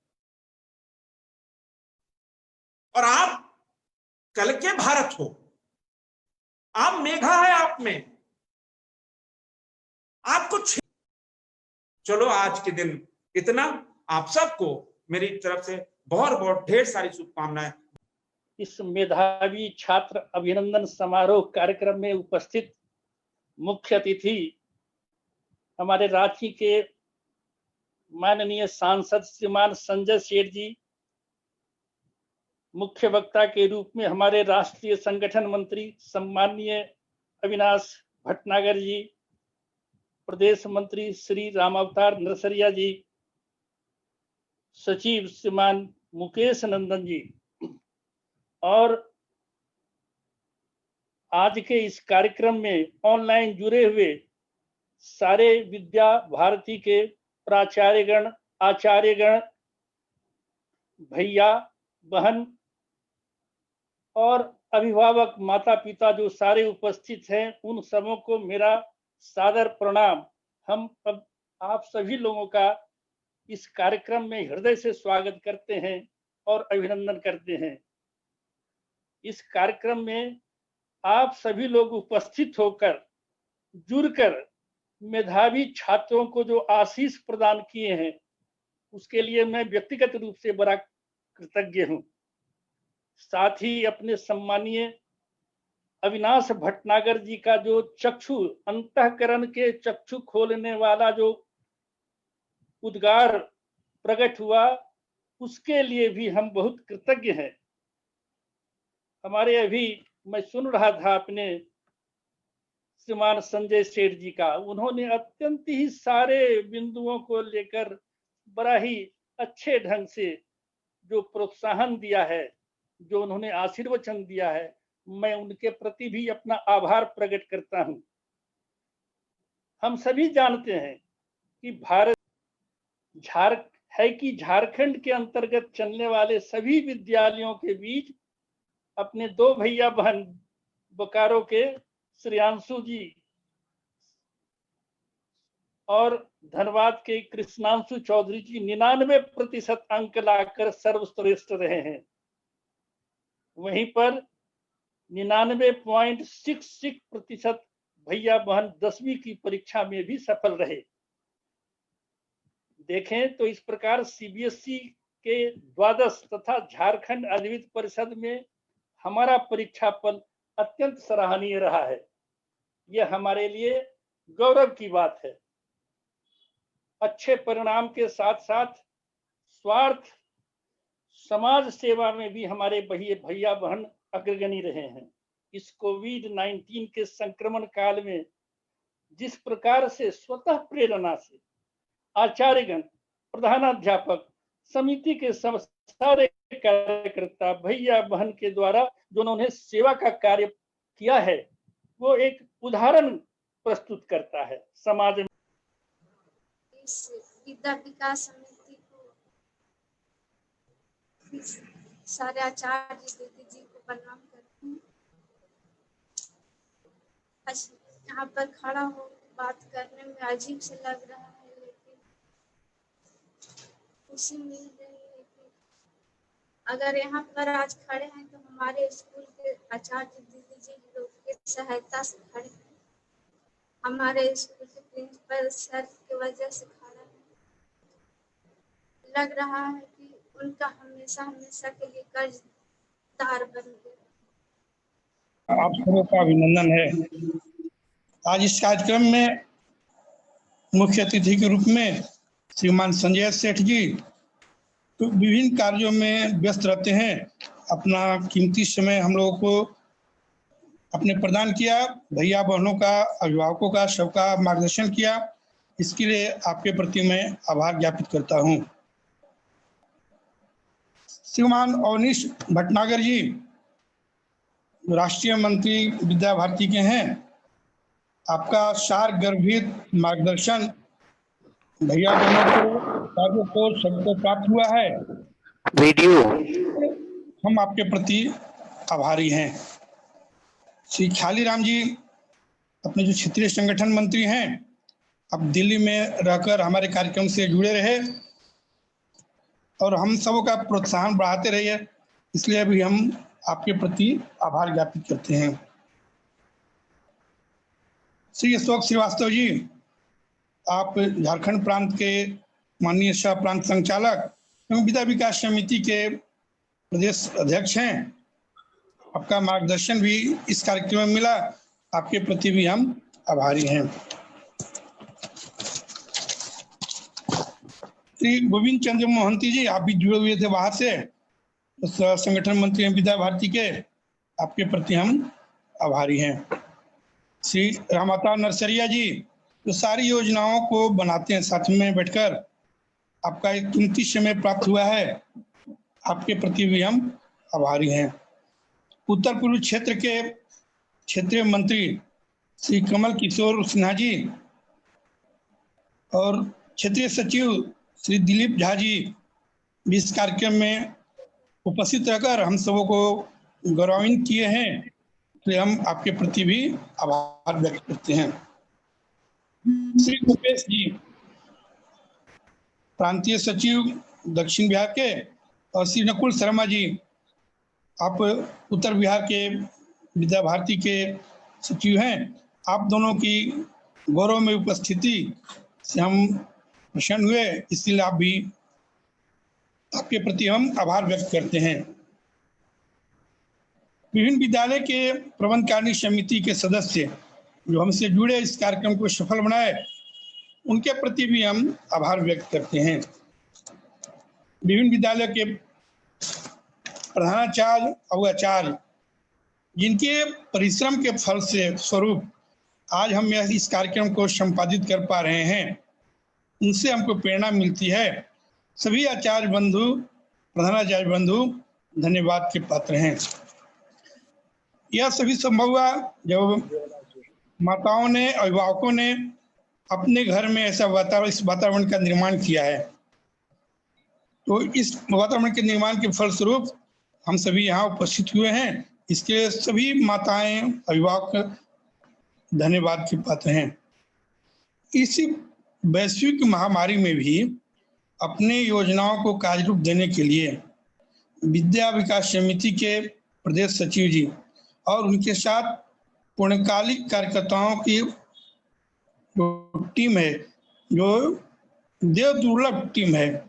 और आप कल के भारत हो, आप मेघा है आप में, आपको चलो आज के दिन इतना आप सबको मेरी तरफ से बहुत बहुत ढेर सारी शुभकामनाएं। इस मेधावी छात्र अभिनंदन समारोह कार्यक्रम में उपस्थित मुख्य अतिथि हमारे रांची के माननीय सांसद श्रीमान संजय सेठ जी, मुख्य वक्ता के रूप में हमारे राष्ट्रीय संगठन मंत्री सम्माननीय अविनाश भटनागर जी, प्रदेश मंत्री श्री रामावतार नरसरिया जी, सचिव श्रीमान मुकेश नंदन जी, और आज के इस कार्यक्रम में ऑनलाइन जुड़े हुए सारे विद्या भारती के प्राचार्यगण, आचार्यगण, भैया बहन और अभिभावक माता पिता जो सारे उपस्थित हैं, उन सबों को मेरा सादर प्रणाम। हम अब आप सभी लोगों का इस कार्यक्रम में हृदय से स्वागत करते हैं और अभिनंदन करते हैं। इस कार्यक्रम में आप सभी लोग उपस्थित होकर जुड़कर मेधावी छात्रों को जो आशीष प्रदान किए हैं, उसके लिए मैं व्यक्तिगत रूप से बड़ा कृतज्ञ हूं। साथ ही अपने सम्मानीय अविनाश भटनागर जी का जो चक्षु, अंतःकरण के चक्षु खोलने वाला जो उद्गार प्रकट हुआ, उसके लिए भी हम बहुत कृतज्ञ हैं। हमारे अभी मैं सुन रहा था अपने श्रीमान संजय सेठ जी का, उन्होंने अत्यंत ही सारे बिंदुओं को लेकर बड़ा ही अच्छे ढंग से जो प्रोत्साहन दिया है, जो उन्होंने आशीर्वचन दिया है, मैं उनके प्रति भी अपना आभार प्रकट करता हूं। हम सभी जानते हैं कि भारत झारखंड के अंतर्गत चलने वाले सभी विद्यालयों के बीच अपने दो भैया बहन बोकारो के श्रेयांशु जी और धनबाद के कृष्णांशु चौधरी जी 99% अंक लाकर सर्वश्रेष्ठ रहे हैं। वहीं पर 99.66% भैया बहन 10वीं की परीक्षा में भी सफल रहे। देखें तो इस प्रकार सीबीएसई के द्वादश तथा झारखंड अधिविद्य परिषद में हमारा परीक्षा फल अत्यंत सराहनीय रहा है। यह हमारे लिए गौरव की बात है। अच्छे परिणाम के साथ साथ स्वार्थ समाज सेवा में भी हमारे भैया बहन अग्रगणी रहे हैं। इस कोविड-19 के संक्रमण काल में जिस प्रकार से स्वतः प्रेरणा से आचार्यगण, प्रधानाध्यापक, समिति के सारे कार्यकर्ता भैया बहन के द्वारा जो उन्होंने सेवा का कार्य किया है, वो एक उदाहरण प्रस्तुत करता है समाज में। इस विद्या विकास समिति को सारे आचार्य दीदी जी को प्रणाम करती हूँ। आज यहाँ पर खड़ा हो बात करने में अजीब से लग रहा है, लेकिन खुशी मिल रही है कि अगर यहाँ पर आज खड़े हैं तो हमारे स्कूल के आचार्य दीदी जी लोग की सहायता से खड़े हैं। हमारे स्कूल के प्रिंसिपल सर की वजह से खड़ा है। लग रहा है कि उनका हमेशा हमेशा के लिए कर्जदार बन गया। आप सबों का अभिनंदन है। आज इस कार्यक्रम में मुख्य अतिथि के रूप में श्रीमान संजय सेठ जी तो विभिन्न कार्यों में व्यस्त रहते हैं। अपना कीमती समय हम लोगों को अपने प्रदान किया, भैया बहनों का, अभिभावकों का, सबका मार्गदर्शन किया। इसके लिए आपके प्रति मैं आभार ज्ञापित करता हूं। श्रीमान अवनीश भटनागर जी राष्ट्रीय मंत्री विद्या भारती के हैं। आपका सार गर्भित मार्गदर्शन भैया बहनों को सबको प्राप्त हुआ है। वीडियो हम आपके प्रति आभारी हैं। श्री ख्याली राम जी अपने जो क्षेत्रीय संगठन मंत्री हैं, अब दिल्ली में रहकर हमारे कार्यक्रम से जुड़े रहे और हम सबों का प्रोत्साहन बढ़ाते रहिए, इसलिए अभी हम आपके प्रति आभार ज्ञापित करते हैं। श्री अशोक श्रीवास्तव जी, आप झारखंड प्रांत के माननीय सह प्रांत संचालक एवं विद्या विकास समिति के प्रदेश अध्यक्ष हैं। आपका मार्गदर्शन भी इस कार्यक्रम में मिला, आपके प्रति भी हम आभारी हैं। श्री गोविंद चंद्र मोहंती जी, आप भी जुड़े हुए थे बाहर से, संगठन मंत्री हैं विद्या भारती के, आपके प्रति हम आभारी हैं। श्री रामाता नरसरिया जी, जो सारी योजनाओं को बनाते हैं साथ में बैठकर, आपका एक कीमती समय प्राप्त हुआ है, आपके प्रति भी हम आभारी हैं। उत्तर पूर्व क्षेत्र के क्षेत्रीय मंत्री श्री कमल किशोर सिन्हा जी और क्षेत्रीय सचिव श्री दिलीप झा जी भी इस कार्यक्रम में उपस्थित रहकर हम सबों को गौरवान्वित किए हैं, तो हम आपके प्रति भी आभार व्यक्त करते हैं। श्री भूपेश जी, प्रांतीय सचिव दक्षिण बिहार के, और श्री नकुल शर्मा जी, आप उत्तर बिहार के विद्या भारती के सचिव हैं। आप दोनों की गौरव में उपस्थिति से हम प्रसन्न हुए, इसलिए आपके प्रति हम आभार व्यक्त करते हैं। विभिन्न विद्यालय के प्रबंधकारिणी समिति के सदस्य जो हमसे जुड़े इस कार्यक्रम को सफल बनाए, उनके प्रति भी हम आभार व्यक्त करते हैं। विभिन्न विद्यालय के प्रधानाचार्य और आचार्य, जिनके परिश्रम के फल से स्वरूप आज हम इस कार्यक्रम को संपादित कर पा रहे हैं, उनसे हमको प्रेरणा मिलती है। सभी आचार्य बंधु, प्रधानाचार्य बंधु धन्यवाद के पात्र हैं। यह सभी संभव हुआ जब माताओं ने, अभिभावकों ने अपने घर में ऐसा इस वातावरण का निर्माण किया है। तो इस वातावरण के निर्माण के फलस्वरूप हम सभी यहाँ उपस्थित हुए हैं। इसके सभी माताएं, अभिभावक धन्यवाद के पात्र हैं। इस वैश्विक महामारी में भी अपने योजनाओं को कार्यरूप देने के लिए विद्या विकास समिति के प्रदेश सचिव जी और उनके साथ पूर्णकालिक कार्यकर्ताओं की जो टीम है, जो देव दुर्लभ टीम है,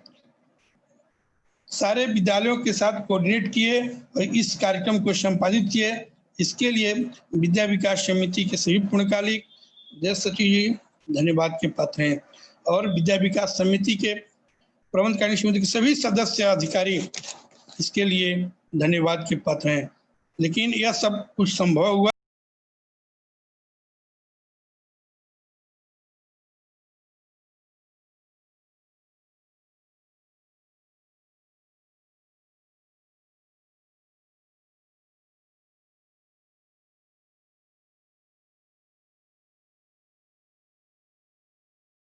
सारे विद्यालयों के साथ कोऑर्डिनेट किए और इस कार्यक्रम को संपादित किए। इसके लिए विद्या विकास समिति के सभी पूर्णकालिक प्रदेश सचिव जी धन्यवाद के पात्र हैं और विद्या विकास समिति के प्रबंधकारिणी समिति के सभी सदस्य अधिकारी इसके लिए धन्यवाद के पात्र हैं। लेकिन यह सब कुछ संभव हुआ